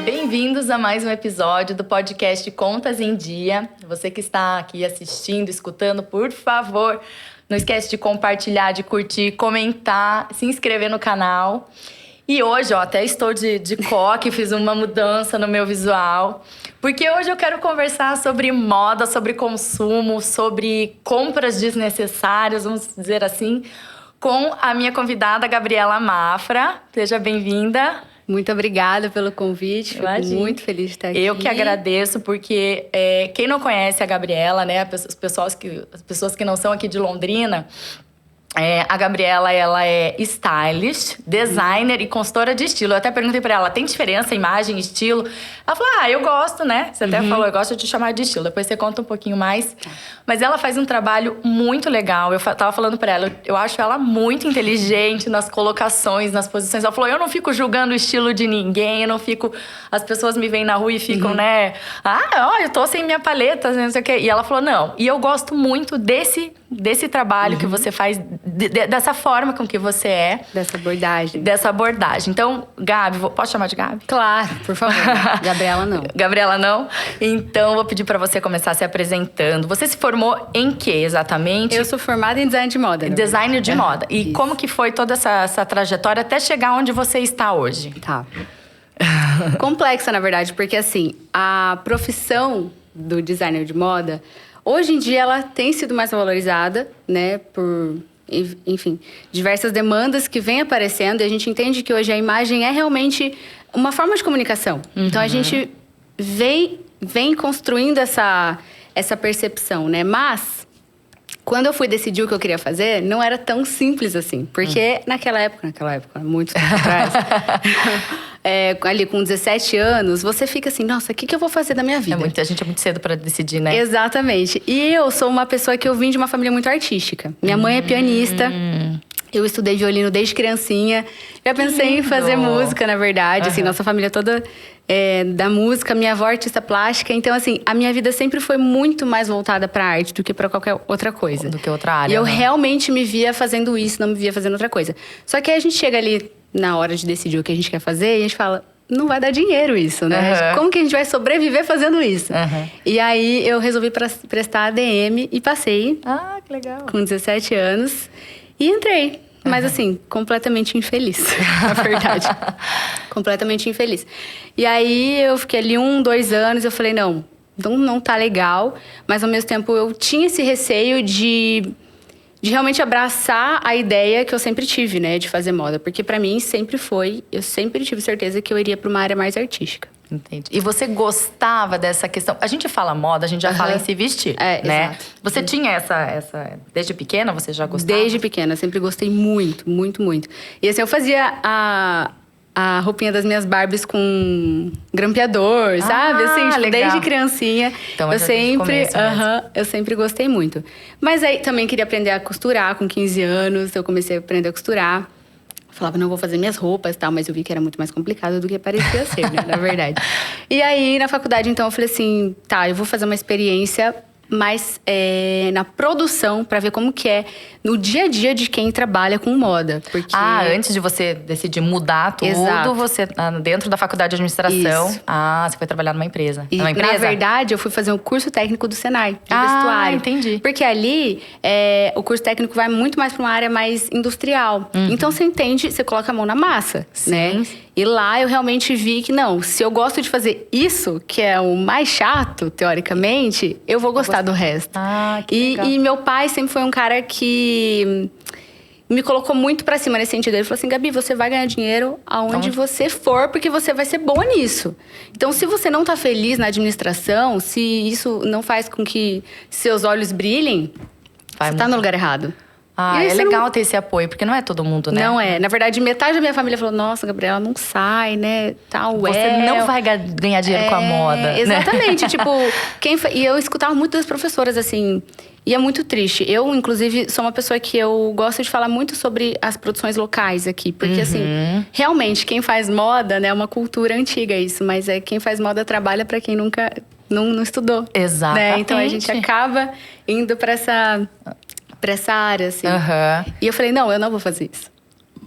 Bem-vindos a mais um episódio do podcast Contas em Dia. Você que está aqui assistindo, escutando, por favor, não esquece de compartilhar, de curtir, comentar, se inscrever no canal. E hoje, até estou de coque, fiz uma mudança no meu visual. Porque hoje eu quero conversar sobre moda, sobre consumo, sobre compras desnecessárias, vamos dizer assim, com a minha convidada, Gabriela Mafra. Seja bem-vinda. Muito obrigada pelo convite, fico muito feliz de estar aqui. Eu que agradeço, porque quem não conhece a Gabriela, né, as pessoas que não são aqui de Londrina, a Gabriela, ela é stylist, designer e consultora de estilo. Eu até perguntei pra ela, tem diferença imagem, estilo? Ela falou, eu gosto, né? Você até falou, eu gosto de chamar de estilo. Depois você conta um pouquinho mais. Mas ela faz um trabalho muito legal. Eu tava falando pra ela, eu acho ela muito inteligente nas colocações, nas posições. Ela falou, eu não fico julgando o estilo de ninguém, eu não fico... As pessoas me veem na rua e ficam, né? Eu tô sem minha paleta, não sei o quê. E ela falou, não. E eu gosto muito desse trabalho que você faz, dessa forma com que você é. Dessa abordagem. Então, Gabi, posso chamar de Gabi? Claro, por favor. Gabriela não. Gabriela não? Então, vou pedir pra você começar se apresentando. Você se formou em quê, exatamente? Eu sou formada em design de moda. Designer de moda. E como que foi toda essa trajetória até chegar onde você está hoje? Tá. Complexa, na verdade, porque assim, a profissão do designer de moda, hoje em dia ela tem sido mais valorizada, né, por, enfim, diversas demandas que vêm aparecendo. E a gente entende que hoje a imagem é realmente uma forma de comunicação. Então a gente vem construindo essa percepção, né? Mas quando eu fui decidir o que eu queria fazer, não era tão simples assim. Porque naquela época, muito tempo atrás, ali com 17 anos, você fica assim, nossa, o que eu vou fazer da minha vida? A gente é muito cedo pra decidir, né? Exatamente. E eu sou uma pessoa que eu vim de uma família muito artística. Minha mãe é pianista. Eu estudei violino desde criancinha. Já pensei em fazer música, na verdade. Assim, nossa família toda da música. Minha avó é artista plástica. Então, assim, a minha vida sempre foi muito mais voltada pra arte do que pra qualquer outra coisa. Do que outra área, E eu realmente me via fazendo isso, não me via fazendo outra coisa. Só que aí a gente chega ali na hora de decidir o que a gente quer fazer e a gente fala... Não vai dar dinheiro isso, né? Como que a gente vai sobreviver fazendo isso? E aí, eu resolvi prestar ADM e passei. Ah, que legal. Com 17 anos. E entrei. Mas assim, completamente infeliz, na verdade. Completamente infeliz. E aí, eu fiquei ali 2 anos. Eu falei, não tá legal. Mas, ao mesmo tempo, eu tinha esse receio de realmente abraçar a ideia que eu sempre tive, né? De fazer moda. Porque pra mim, eu sempre tive certeza que eu iria pra uma área mais artística. Entendi. E você gostava dessa questão? A gente fala moda, a gente já fala em se vestir, né? Exato. Você tinha essa... Desde pequena, você já gostava? Desde pequena, sempre gostei muito, muito, muito. E assim, eu fazia a roupinha das minhas Barbies com grampeador, sabe? Assim, tipo, desde criancinha. Então, eu sempre gostei muito. Mas aí também queria aprender a costurar com 15 anos. Eu comecei a aprender a costurar. Falava, não vou fazer minhas roupas e tal, mas eu vi que era muito mais complicado do que parecia ser, né? Na verdade. E aí, na faculdade, então, eu falei assim, eu vou fazer uma experiência mais na produção, pra ver como que é no dia a dia de quem trabalha com moda. Porque... antes de você decidir mudar tudo, você, dentro da faculdade de administração, você foi trabalhar numa empresa. Na verdade, eu fui fazer um curso técnico do Senai, de vestuário. Entendi. Porque ali, o curso técnico vai muito mais pra uma área mais industrial. Então, você entende, você coloca a mão na massa, né? E lá eu realmente vi que, se eu gosto de fazer isso, que é o mais chato, teoricamente, eu vou gostar do resto. Que legal. E meu pai sempre foi um cara que me colocou muito pra cima nesse sentido. Ele falou assim, Gabi, você vai ganhar dinheiro aonde você for, porque você vai ser boa nisso. Então, se você não tá feliz na administração, se isso não faz com que seus olhos brilhem, você tá no lugar errado. É legal ter esse apoio, porque não é todo mundo, né? Não é. Na verdade, metade da minha família falou, nossa, Gabriela, não sai, né? Você não vai ganhar dinheiro com a moda, exatamente. Né? Tipo, e eu escutava muito das professoras, assim... E é muito triste. Eu, inclusive, sou uma pessoa que eu gosto de falar muito sobre as produções locais aqui. Porque, assim, realmente, quem faz moda, né? É uma cultura antiga isso. Mas quem faz moda trabalha pra quem nunca... Não estudou. Exatamente. Né? Então, a gente acaba indo pra essa área, assim. E eu falei, eu não vou fazer isso.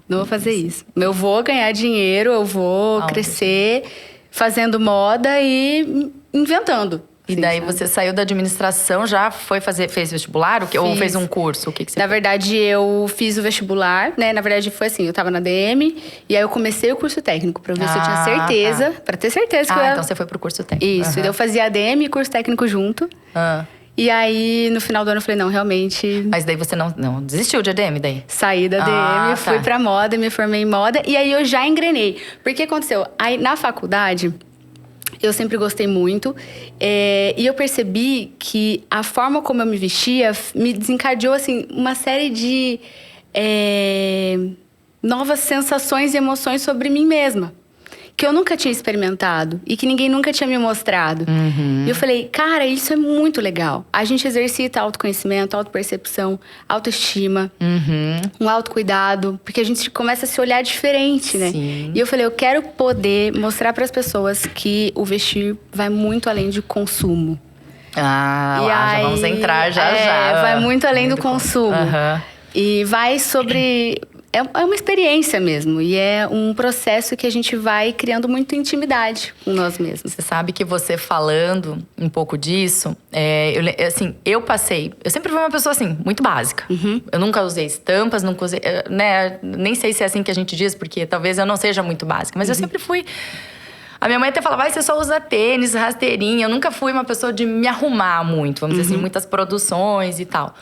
Não vou fazer isso. Eu vou ganhar dinheiro, eu vou crescer... fazendo moda e inventando. E assim, daí sabe? você saiu da administração, já fez vestibular? Ou Fiz. fez um curso? O que você Na verdade, eu fiz o vestibular, né? Na verdade, foi assim, eu tava na DM e aí eu comecei o curso técnico pra ver se eu tinha certeza, pra ter certeza que eu ia... então você foi pro curso técnico. Isso, eu fazia ADM e curso técnico junto. E aí, no final do ano, eu falei, não, realmente... Mas daí você não desistiu de ADM daí? Saí da ADM, fui pra moda, me formei em moda. E aí, eu já engrenei. Porque aconteceu? Aí, na faculdade... Eu sempre gostei muito. E eu percebi que a forma como eu me vestia me desencadeou, assim, uma série de novas sensações e emoções sobre mim mesma. Que eu nunca tinha experimentado e que ninguém nunca tinha me mostrado. E eu falei, cara, isso é muito legal. A gente exercita autoconhecimento, autopercepção, autoestima, um autocuidado, porque a gente começa a se olhar diferente, né? Sim. E eu falei, eu quero poder mostrar para as pessoas que o vestir vai muito além de consumo. Já vamos entrar já. Vai muito além do consumo. E vai sobre... É uma experiência mesmo. E é um processo que a gente vai criando muita intimidade com nós mesmos. Você sabe que você falando um pouco disso, eu passei... Eu sempre fui uma pessoa, assim, muito básica. Eu nunca usei estampas, nunca usei... Né, nem sei se é assim que a gente diz, porque talvez eu não seja muito básica. Mas eu sempre fui... A minha mãe até falava, você só usa tênis, rasteirinha. Eu nunca fui uma pessoa de me arrumar muito, vamos dizer assim, muitas produções e tal.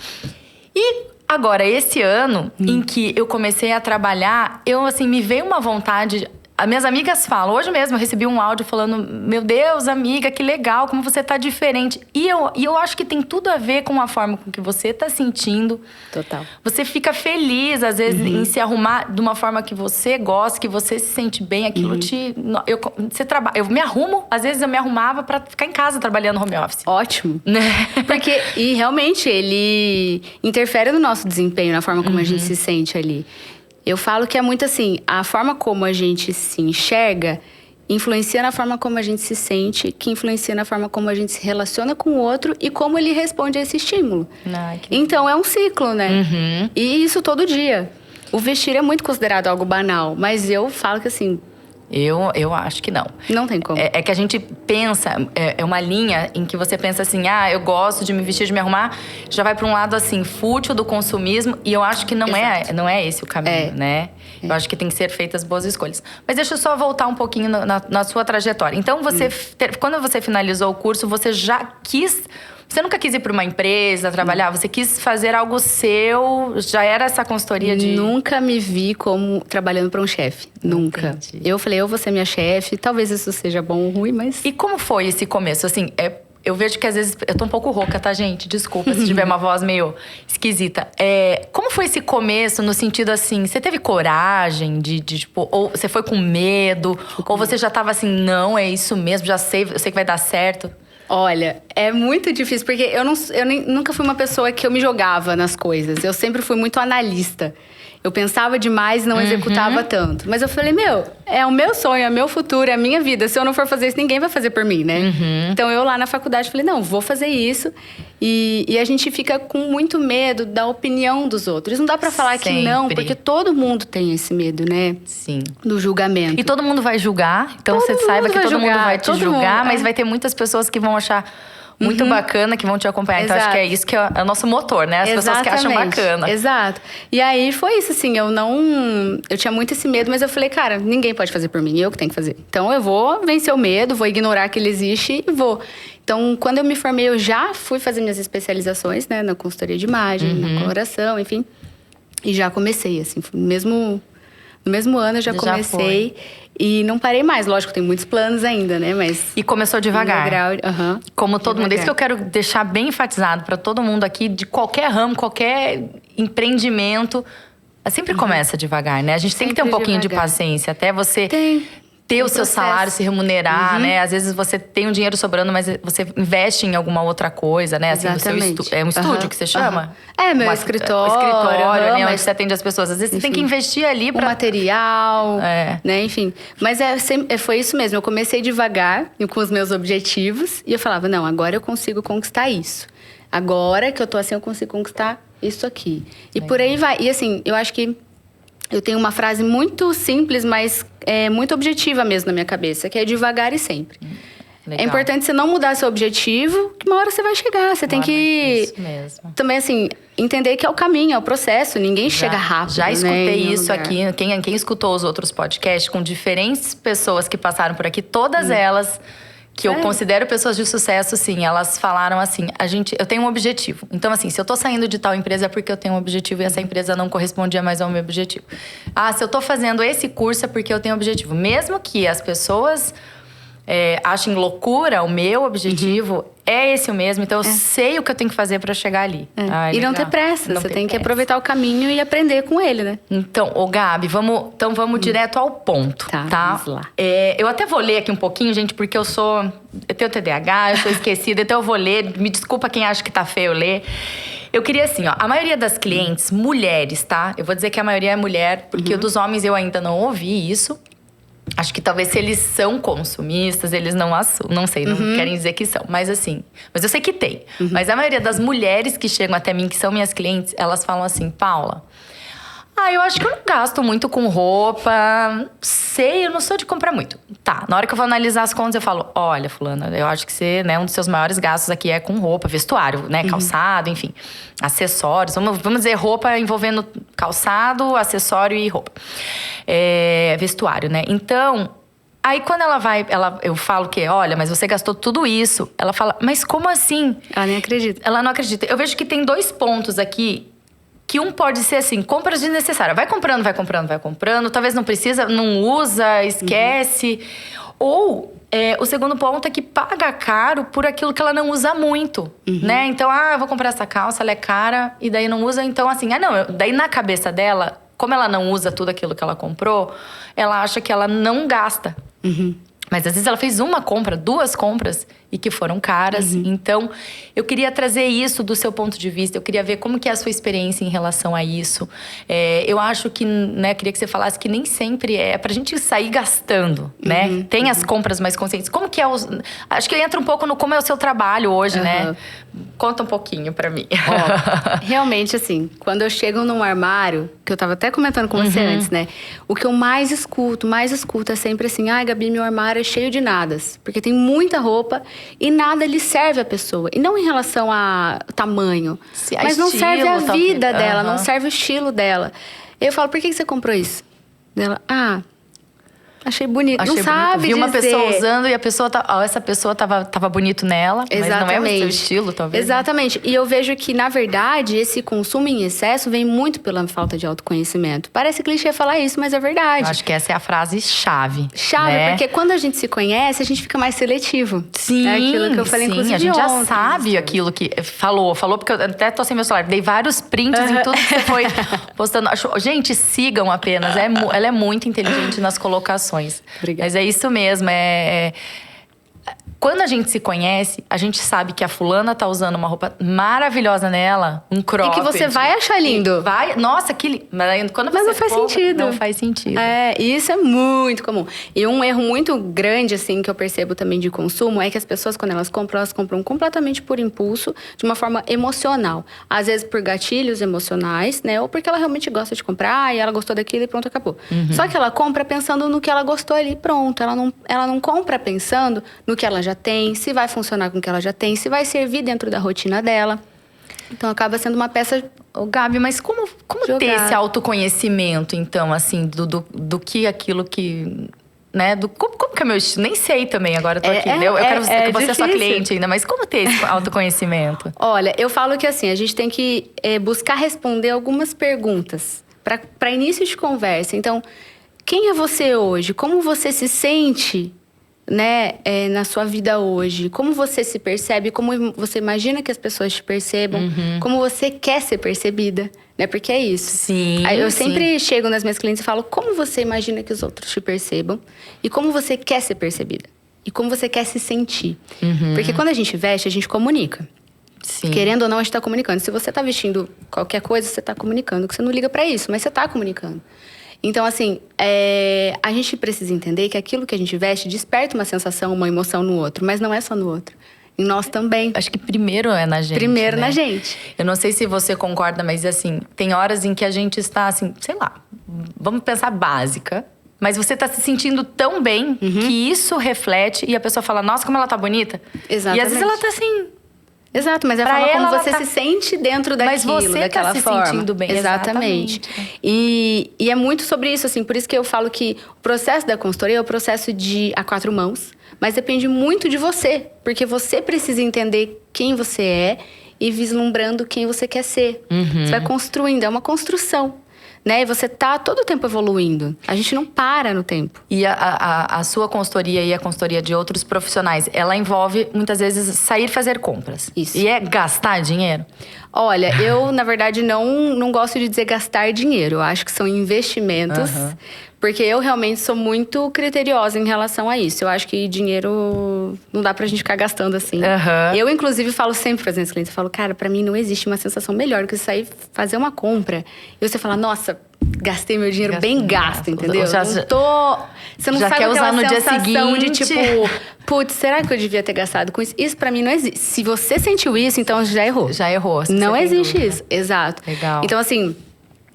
E agora, esse ano em que eu comecei a trabalhar, me veio uma vontade... As minhas amigas falam, hoje mesmo eu recebi um áudio falando, meu Deus, amiga, que legal, como você tá diferente. E eu acho que tem tudo a ver com a forma com que você tá sentindo. Total. Você fica feliz, às vezes, em se arrumar de uma forma que você gosta, que você se sente bem, aquilo eu me arrumo, às vezes eu me arrumava pra ficar em casa trabalhando home office. Ótimo. Né? E realmente, ele interfere no nosso desempenho, na forma como a gente se sente ali. Eu falo que é muito assim, a forma como a gente se enxerga influencia na forma como a gente se sente, que influencia na forma como a gente se relaciona com o outro e como ele responde a esse estímulo. Então, é um ciclo, né? E isso todo dia. O vestir é muito considerado algo banal, mas eu falo que assim... Eu acho que não. Não tem como. É que a gente pensa, é uma linha em que você pensa assim, eu gosto de me vestir, de me arrumar, já vai para um lado assim, fútil do consumismo, e eu acho que não é esse o caminho, né? Eu acho que tem que ser feitas boas escolhas. Mas deixa eu só voltar um pouquinho na sua trajetória. Então, quando você finalizou o curso, você já quis... Você nunca quis ir para uma empresa trabalhar? Você quis fazer algo seu? Já era essa consultoria de... Nunca me vi como trabalhando para um chefe. Nunca. Entendi. Eu falei, eu vou ser minha chefe. Talvez isso seja bom ou ruim, mas... E como foi esse começo? Assim, eu vejo que às vezes... Eu tô um pouco rouca, tá, gente? Desculpa se tiver uma voz meio esquisita. Como foi esse começo no sentido assim... Você teve coragem de tipo... Ou você foi com medo? Ou você já tava assim... Não, é isso mesmo, eu sei que vai dar certo. Olha, é muito difícil, porque eu nunca fui uma pessoa que eu me jogava nas coisas. Eu sempre fui muito analista. Eu pensava demais e não executava tanto. Mas eu falei, é o meu sonho, é o meu futuro, é a minha vida. Se eu não for fazer isso, ninguém vai fazer por mim, né? Então, eu lá na faculdade falei, não, vou fazer isso. E a gente fica com muito medo da opinião dos outros. Não dá pra falar que não, porque todo mundo tem esse medo, né? Sim. Do julgamento. E todo mundo vai julgar. Então, você saiba que todo mundo vai te julgar. Mas vai ter muitas pessoas que vão achar... muito bacana, que vão te acompanhar. Então, acho que é isso que é o nosso motor, né? As pessoas que acham bacana. Exato. E aí, foi isso, assim. Eu tinha muito esse medo, mas eu falei, cara, ninguém pode fazer por mim. Eu que tenho que fazer. Então, eu vou vencer o medo, vou ignorar que ele existe e vou. Então, quando eu me formei, eu já fui fazer minhas especializações, né? Na consultoria de imagem, na coloração, enfim. E já comecei, assim. No mesmo ano, eu já comecei. E não parei mais. Lógico, tem muitos planos ainda, né? Mas... E começou devagar. Como todo mundo. Isso que eu quero deixar bem enfatizado para todo mundo aqui, de qualquer ramo, qualquer empreendimento. Sempre começa devagar, né? A gente tem que ter um pouquinho de paciência. Até você... ter o seu salário, se remunerar, né? Às vezes você tem um dinheiro sobrando, mas você investe em alguma outra coisa, né? Assim, é um estúdio que você chama? Meu escritório. Né? Onde você atende as pessoas. Às vezes você tem que investir ali para... O material, né? Enfim. Mas foi isso mesmo. Eu comecei devagar, com os meus objetivos. E eu falava, não, agora eu consigo conquistar isso. Agora que eu tô assim, eu consigo conquistar isso aqui. E por aí vai. E assim, eu acho que eu tenho uma frase muito simples, mas muito objetiva mesmo na minha cabeça, que é devagar e sempre. Legal. É importante você não mudar seu objetivo, que uma hora você vai chegar. Você tem que Isso mesmo. também, assim, entender que é o caminho, é o processo. Ninguém chega rápido, Já escutei né, isso aqui. Quem escutou os outros podcasts com diferentes pessoas que passaram por aqui, todas elas, que eu considero pessoas de sucesso, sim, elas falaram assim, eu tenho um objetivo. Então, assim, se eu tô saindo de tal empresa é porque eu tenho um objetivo e essa empresa não correspondia mais ao meu objetivo. Ah, se eu tô fazendo esse curso é porque eu tenho um objetivo. Mesmo que as pessoas achem loucura, o meu objetivo é esse o mesmo. Então, eu sei o que eu tenho que fazer para chegar ali. E não ter pressa. Você tem que aproveitar o caminho e aprender com ele, né? Então, Gabi, vamos direto ao ponto, tá? Vamos lá. Eu até vou ler aqui um pouquinho, gente, porque eu tenho TDAH, eu sou esquecida, então eu vou ler. Me desculpa quem acha que tá feio ler. Eu queria assim, a maioria das clientes, mulheres, tá? Eu vou dizer que a maioria é mulher, porque dos homens eu ainda não ouvi isso. Acho que talvez se eles são consumistas, eles não sei, não querem dizer que são. Mas assim, mas eu sei que tem. Mas a maioria das mulheres que chegam até mim, que são minhas clientes, elas falam assim, Paula, eu acho que eu não gasto muito com roupa. Eu não sou de comprar muito. Tá, na hora que eu vou analisar as contas, eu falo, olha, fulana, eu acho que você, né, um dos seus maiores gastos aqui é com roupa, vestuário, né, calçado, enfim, acessórios. Vamos dizer, roupa envolvendo calçado, acessório e roupa. Vestuário, né? Então, aí quando eu falo que, olha, mas você gastou tudo isso. Ela fala, mas como assim? Ela nem acredita. Ela não acredita. Eu vejo que tem 2 pontos aqui. Que um pode ser assim, compras desnecessárias. Vai comprando, vai comprando, vai comprando. Talvez não precisa, não usa, esquece. Ou o segundo ponto é que paga caro por aquilo que ela não usa muito, né? Então, eu vou comprar essa calça, ela é cara. E daí não usa, então assim... daí na cabeça dela, como ela não usa tudo aquilo que ela comprou... Ela acha que ela não gasta. Mas às vezes ela fez uma compra, 2 compras e que foram caras. Então, eu queria trazer isso do seu ponto de vista. Eu queria ver como que é a sua experiência em relação a isso. Eu acho que, né, queria que você falasse que nem sempre é pra gente sair gastando, né? Tem as compras mais conscientes. Como que é acho que entra um pouco no como é o seu trabalho hoje, né? Conta um pouquinho pra mim. Realmente, assim, quando eu chego num armário, que eu tava até comentando com você antes, né? O que eu mais escuto é sempre assim, Gabi, meu armário é cheio de nadas. Porque tem muita roupa e nada lhe serve à pessoa. E não em relação a tamanho, mas não serve a vida dela, não serve o estilo dela. Eu falo, por que você comprou isso? Ela, achei bonito. Não sabe Vi uma dizer. pessoa usando e essa pessoa tava bonito nela, mas não é o seu estilo, talvez. Exatamente. E eu vejo que, na verdade, esse consumo em excesso vem muito pela falta de autoconhecimento. Parece clichê falar isso, mas é verdade. Eu acho que essa é a frase chave. Né? Porque quando a gente se conhece, a gente fica mais seletivo. Sim, é aquilo que eu falei, inclusive, a gente já ontem, sabe aquilo que falou, porque eu até tô sem meu celular. Dei vários prints em tudo que você foi postando. Gente, sigam apenas. Ela é muito inteligente nas colocações. Obrigada. Mas é isso mesmo, Quando a gente se conhece, a gente sabe que a fulana tá usando uma roupa maravilhosa nela, um cropped. E que você vai achar lindo. Nossa, mas quando você não faz sentido. Não faz sentido. Isso é muito comum. E um erro muito grande, assim, que eu percebo também de consumo, é que as pessoas, quando elas compram completamente por impulso, de uma forma emocional. Às vezes por gatilhos emocionais, né? Ou porque ela realmente gosta de comprar e ela gostou daquilo e pronto, acabou. Só que ela compra pensando no que ela gostou ali, pronto. Ela não compra pensando no que ela já tem, se vai funcionar com o que ela já tem, se vai servir dentro da rotina dela. Então, acaba sendo uma peça... Gabi, mas como ter esse autoconhecimento, então, assim, do que aquilo que... Né? Como que é meu estilo? Nem sei também, agora eu tô aqui. Eu quero que você é sua cliente ainda, mas como ter esse autoconhecimento? Olha, eu falo que assim, a gente tem que buscar responder algumas perguntas para início de conversa. Então, quem é você hoje? Como você se sente, né, na sua vida hoje? Como você se percebe? Como você imagina que as pessoas te percebam? Como você quer ser percebida? Né? Porque é isso. Sim, eu sempre chego nas minhas clientes e falo como você imagina que os outros te percebam e como você quer ser percebida. E como você quer se sentir. Porque quando a gente veste, a gente comunica. Sim. Querendo ou não, a gente tá comunicando. Se você tá vestindo qualquer coisa, você tá comunicando. Que você não liga pra isso, mas você tá comunicando. Então, assim, a gente precisa entender que aquilo que a gente veste desperta uma sensação, uma emoção no outro. Mas não é só no outro. Em nós também. Acho que primeiro é na gente. Primeiro, né? na gente. Eu não sei se você concorda, mas assim, tem horas em que a gente está assim, sei lá, vamos pensar básica. Mas você tá se sentindo tão bem que isso reflete e a pessoa fala, nossa, como ela tá bonita. Exatamente. E às vezes ela tá assim... Exato, mas é a Pra forma como ela, você tá... se sente dentro daquilo, mas você daquela tá se forma. sentindo bem. Exatamente. E é muito sobre isso, assim. Por isso que eu falo que o processo da consultoria é o processo a 4 mãos. Mas depende muito de você. Porque você precisa entender quem você é e vislumbrando quem você quer ser. Você vai construindo, é uma construção. Né? E você tá todo o tempo evoluindo. A gente não para no tempo. E a sua consultoria e a consultoria de outros profissionais, ela envolve, muitas vezes, sair fazer compras. Isso. E é gastar dinheiro? Olha, eu, na verdade, não gosto de dizer gastar dinheiro. Eu acho que são investimentos. Porque eu realmente sou muito criteriosa em relação a isso. Eu acho que dinheiro não dá pra gente ficar gastando assim. Eu, inclusive, falo sempre para os meus clientes. Eu falo, cara, pra mim não existe uma sensação melhor do que você sair fazer uma compra. E você fala, nossa, gastei meu dinheiro bem gasto, entendeu? Já, não tô... Você não já sabe quer usar no dia seguinte. De tipo, putz, será que eu devia ter gastado com isso? Isso pra mim não existe. Se você sentiu isso, então já errou. Já errou. Não existe isso. Exato. Legal. Então, assim...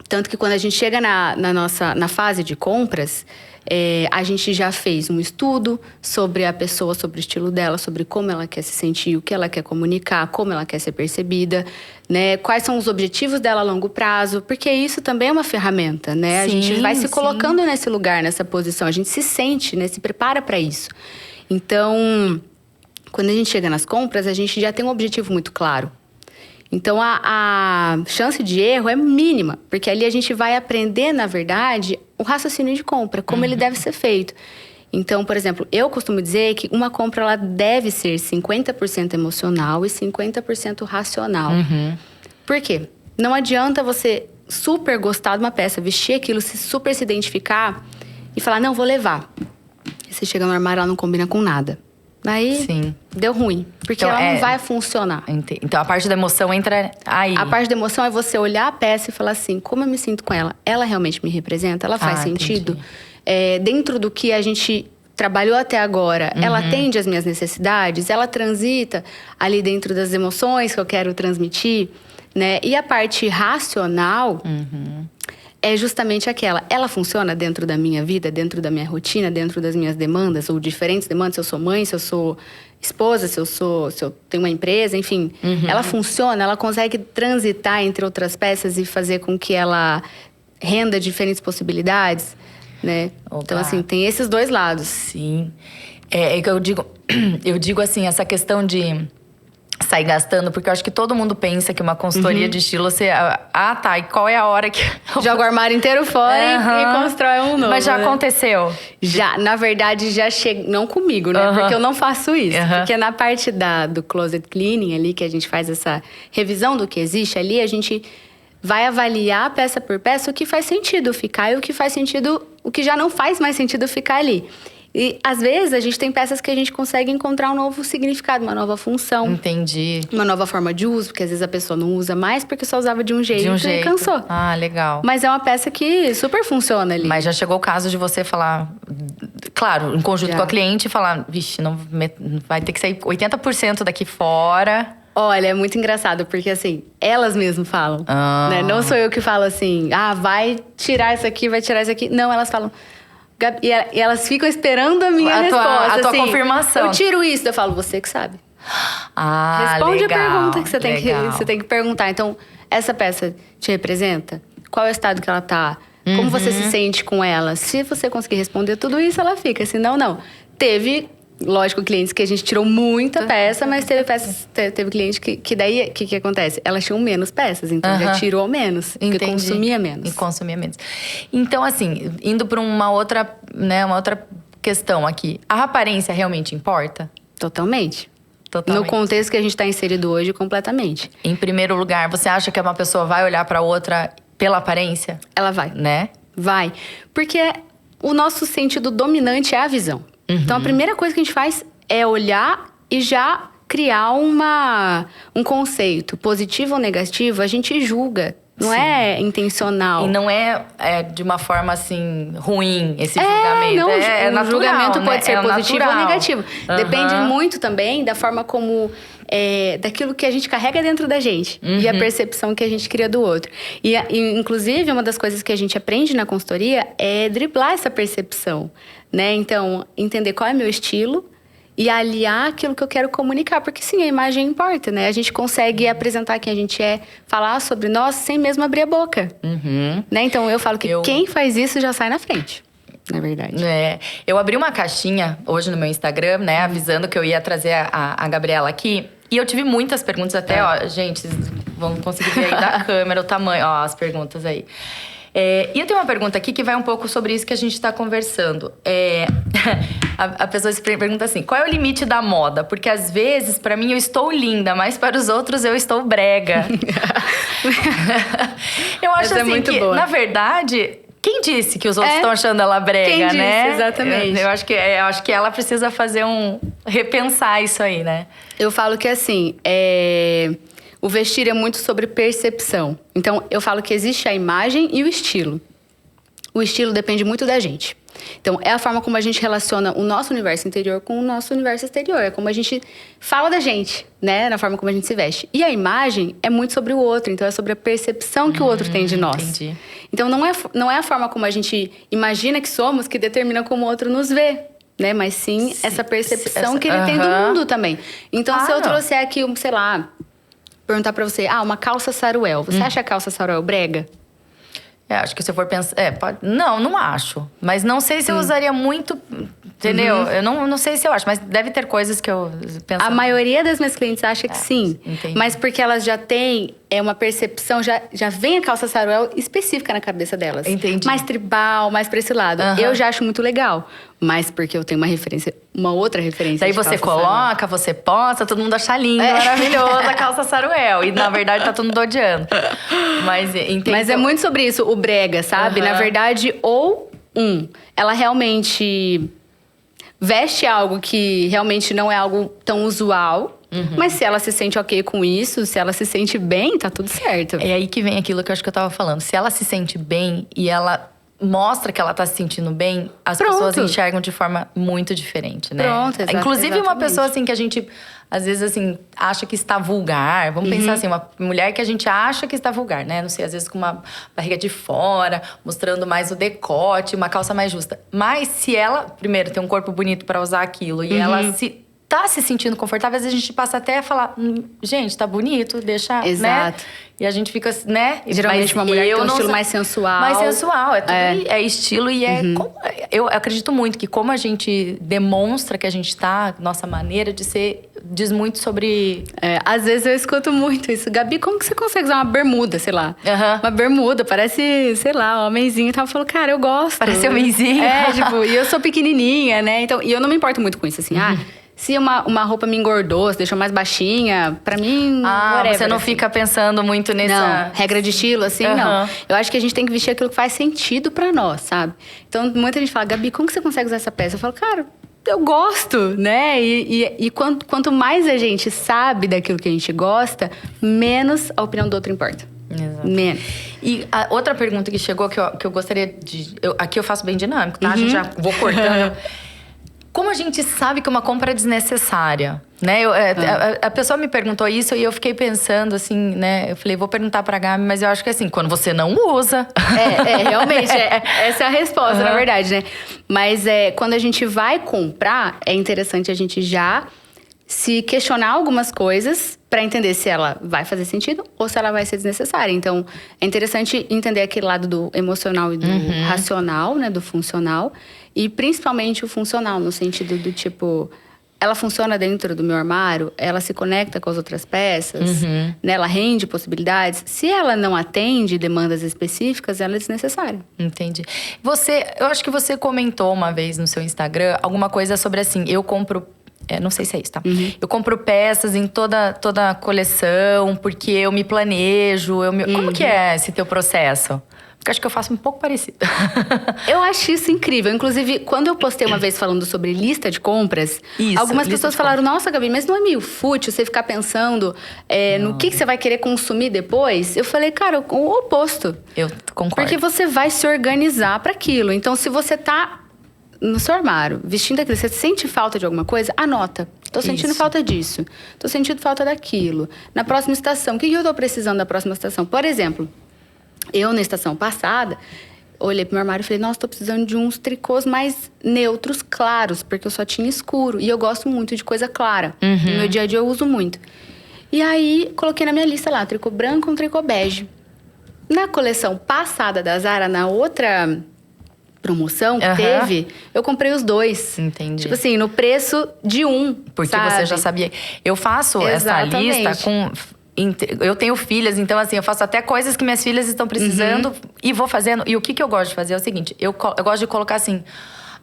Tanto que quando a gente chega na fase de compras, a gente já fez um estudo sobre a pessoa, sobre o estilo dela, sobre como ela quer se sentir, o que ela quer comunicar, como ela quer ser percebida, né? Quais são os objetivos dela a longo prazo, porque isso também é uma ferramenta, né? Sim, a gente vai se colocando nesse lugar, nessa posição, a gente se sente, né? Se prepara para isso. Então, quando a gente chega nas compras, a gente já tem um objetivo muito claro. Então, a chance de erro é mínima, porque ali a gente vai aprender, na verdade, o raciocínio de compra, como ele deve ser feito. Então, por exemplo, eu costumo dizer que uma compra ela deve ser 50% emocional e 50% racional. Por quê? Não adianta você super gostar de uma peça, vestir aquilo, super se identificar e falar, não, vou levar. E você chega no armário, ela não combina com nada. Daí, deu ruim. Porque então, ela não vai funcionar. Então, a parte da emoção entra aí. A parte da emoção é você olhar a peça e falar assim, como eu me sinto com ela? Ela realmente me representa? Ela faz sentido? Dentro do que a gente trabalhou até agora, ela atende às minhas necessidades? Ela transita ali dentro das emoções que eu quero transmitir? Né? E a parte racional... é justamente aquela. Ela funciona dentro da minha vida, dentro da minha rotina, dentro das minhas demandas, ou diferentes demandas, se eu sou mãe, se eu sou esposa, se eu tenho uma empresa, enfim. Ela funciona, ela consegue transitar entre outras peças e fazer com que ela renda diferentes possibilidades, né? Então, assim, tem esses dois lados. Sim. É que eu digo assim, essa questão de sair gastando, porque eu acho que todo mundo pensa que uma consultoria de estilo, você... tá, e qual é a hora que... Joga o armário inteiro fora e constrói um novo. Mas já aconteceu? Já, na verdade, já chega... Não comigo, né? Porque eu não faço isso. Porque na parte do closet cleaning ali, que a gente faz essa revisão do que existe ali, a gente vai avaliar peça por peça o que faz sentido ficar e o que faz sentido... O que já não faz mais sentido ficar ali. E, às vezes, a gente tem peças que a gente consegue encontrar um novo significado, uma nova função. Entendi. Uma nova forma de uso, porque às vezes a pessoa não usa mais porque só usava de um jeito e cansou. Ah, legal. Mas é uma peça que super funciona ali. Mas já chegou o caso de você falar... Claro, em conjunto com a cliente, falar... Vixe, não, vai ter que sair 80% daqui fora... Olha, é muito engraçado, porque assim, elas mesmas falam. Né? Não sou eu que falo assim, vai tirar isso aqui, vai tirar isso aqui. Não, elas falam... E elas ficam esperando a minha resposta. A tua assim, confirmação. Eu tiro isso, eu falo, você que sabe. legal, Responde a pergunta que você tem que perguntar. Então, essa peça te representa? Qual é o estado que ela tá? Como você se sente com ela? Se você conseguir responder tudo isso, ela fica. Senão, não. Teve... Lógico, clientes que a gente tirou muita peça, mas teve cliente que daí, o que acontece? Elas tinham menos peças, então já tirou menos, porque consumia menos. E consumia menos. Então, assim, indo para uma outra questão aqui. A aparência realmente importa? Totalmente. No contexto que a gente está inserido hoje, completamente. Em primeiro lugar, você acha que uma pessoa vai olhar para outra pela aparência? Ela vai. Né? Vai. Porque o nosso sentido dominante é a visão. Então, a primeira coisa que a gente faz é olhar e já criar um conceito positivo ou negativo. A gente julga Não é intencional. E não é de uma forma, assim, ruim esse julgamento. Não, é natural, o julgamento pode ser positivo natural. ou negativo. Depende muito também da forma como... daquilo que a gente carrega dentro da gente. E a percepção que a gente cria do outro. E, inclusive, uma das coisas que a gente aprende na consultoria é driblar essa percepção, né? Então, entender qual é meu estilo e aliar aquilo que eu quero comunicar. Porque, sim, a imagem importa, né? A gente consegue apresentar quem a gente é, falar sobre nós sem mesmo abrir a boca. Né? Então, eu falo que quem faz isso já sai na frente. Na verdade. Eu abri uma caixinha hoje no meu Instagram, né? Avisando que eu ia trazer a Gabriela aqui. E eu tive muitas perguntas até, ó. Gente, vocês vão conseguir ver aí da câmera o tamanho. Ó, as perguntas aí. E eu tenho uma pergunta aqui que vai um pouco sobre isso que a gente está conversando. A pessoa se pergunta assim, qual é o limite da moda? Porque às vezes, para mim, eu estou linda, mas para os outros eu estou brega. Eu acho assim muito que, boa. Na verdade... Quem disse que os outros estão achando ela brega, Quem disse, né? exatamente. Eu acho que ela precisa fazer repensar isso aí, né? Eu falo que assim, o vestir é muito sobre percepção. Então, eu falo que existe a imagem e o estilo. O estilo depende muito da gente. Então, é a forma como a gente relaciona o nosso universo interior com o nosso universo exterior. É como a gente fala da gente, né? Na forma como a gente se veste. E a imagem é muito sobre o outro. Então, é sobre a percepção que o outro tem de nós. Entendi. Então, não é a forma como a gente imagina que somos que determina como o outro nos vê. Né? Mas sim essa percepção que ele tem do mundo também. Então, se eu trouxer aqui, sei lá, perguntar pra você, uma calça saruel. Você acha a calça saruel brega? Acho que se eu for pensar... pode... Não acho. Mas não sei se eu usaria muito... Entendeu? Eu não sei se eu acho. Mas deve ter coisas que eu penso... A maioria das minhas clientes acha que sim. Entendi. Mas porque elas já têm uma percepção... Já vem a calça saruel específica na cabeça delas. Entendi. Mais tribal, mais pra esse lado. Eu já acho muito legal. Mas porque eu tenho uma outra referência. Daí você coloca, você posta, todo mundo acha lindo, maravilhoso a calça saruel. E na verdade tá todo mundo odiando. Mas é muito sobre isso, o brega, sabe? Na verdade, ela realmente veste algo que realmente não é algo tão usual. Mas se ela se sente ok com isso, se ela se sente bem, tá tudo certo. É aí que vem aquilo que eu acho que eu tava falando. Se ela se sente bem e ela mostra que ela tá se sentindo bem, as pessoas enxergam de forma muito diferente, né? Inclusive uma pessoa assim que a gente às vezes assim acha que está vulgar, vamos pensar assim, uma mulher que a gente acha que está vulgar, né? Não sei, às vezes com uma barriga de fora, mostrando mais o decote, uma calça mais justa. Mas se ela primeiro tem um corpo bonito para usar aquilo e ela tá se sentindo confortável, às vezes a gente passa até a falar, gente, tá bonito, deixa, né? E a gente fica, né? Geralmente uma mulher que tem um estilo mais sensual. Mais sensual, é estilo e eu acredito muito que como a gente demonstra que a gente tá, nossa maneira de ser, diz muito sobre... Às vezes eu escuto muito isso. Gabi, como que você consegue usar uma bermuda, sei lá? Uma bermuda, parece, sei lá, um homenzinho e tal. Eu falo, cara, eu gosto. Parece homenzinho. E eu sou pequenininha, né? Então, e eu não me importo muito com isso, assim. Se uma roupa me engordou, se deixou mais baixinha, pra mim, whatever, você não assim. fica pensando muito nessa... Não, regra de estilo, assim, não. Eu acho que a gente tem que vestir aquilo que faz sentido pra nós, sabe? Então, muita gente fala, Gabi, como que você consegue usar essa peça? Eu falo, cara, eu gosto, né? E quanto mais a gente sabe daquilo que a gente gosta, menos a opinião do outro importa. Exato. Menos. E a outra pergunta que chegou, que eu gostaria de... aqui eu faço bem dinâmico, tá? A gente já vou cortando... Como a gente sabe que uma compra é desnecessária, né? A pessoa me perguntou isso e eu fiquei pensando assim, né? Eu falei, vou perguntar pra Gabi, mas eu acho que assim, quando você não usa... Realmente, essa é a resposta, na verdade, né? Mas quando a gente vai comprar, é interessante a gente já se questionar algumas coisas pra entender se ela vai fazer sentido ou se ela vai ser desnecessária. Então, é interessante entender aquele lado do emocional e do racional, né? Do funcional. E principalmente o funcional, no sentido do tipo... Ela funciona dentro do meu armário? Ela se conecta com as outras peças? Né? Ela rende possibilidades? Se ela não atende demandas específicas, ela é desnecessária. Entendi. Eu acho que você comentou uma vez no seu Instagram alguma coisa sobre assim... Eu compro não sei se é isso, tá? Eu compro peças em toda a coleção, porque eu me planejo. Como que é esse teu processo? Porque acho que eu faço um pouco parecido. Eu acho isso incrível. Inclusive, quando eu postei uma vez falando sobre lista de compras, algumas pessoas falaram, nossa, Gabi, mas não é meio fútil você ficar pensando no que você vai querer consumir depois? Eu falei, cara, o oposto. Eu concordo. Porque você vai se organizar para aquilo. Então, se você tá no seu armário, vestindo aquilo, você sente falta de alguma coisa, anota. Tô sentindo falta disso. Tô sentindo falta daquilo. Na próxima estação, o que eu tô precisando da próxima estação? Por exemplo, eu, na estação passada, olhei pro meu armário e falei, nossa, tô precisando de uns tricôs mais neutros, claros, porque eu só tinha escuro. E eu gosto muito de coisa clara. No meu dia a dia eu uso muito. E aí, coloquei na minha lista lá, tricô branco e um tricô bege. Na coleção passada da Zara, na outra promoção que teve, eu comprei os dois. Entendi. Tipo assim, no preço de um, porque sabe? você já sabia. Eu faço essa lista com... Eu tenho filhas, então assim, eu faço até coisas que minhas filhas estão precisando e vou fazendo. E o que eu gosto de fazer é o seguinte, eu gosto de colocar assim...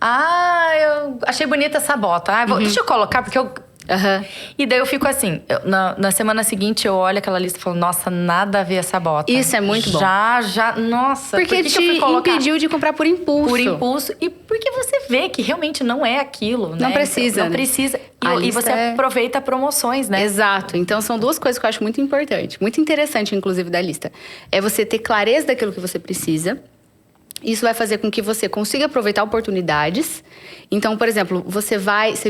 eu achei bonita essa bota. Deixa eu colocar, porque eu... E daí eu fico assim, na semana seguinte eu olho aquela lista e falo, nossa, nada a ver essa bota. Isso é muito bom. Nossa. Porque que eu fui colocar? Impediu de comprar por impulso. Por impulso. E porque você vê que realmente não é aquilo, né? Não precisa. Então, não precisa. E você aproveita promoções, né? Exato. Então, são duas coisas que eu acho muito importante. Muito interessante, inclusive, da lista. É você ter clareza daquilo que você precisa. Isso vai fazer com que você consiga aproveitar oportunidades. Então, por exemplo, você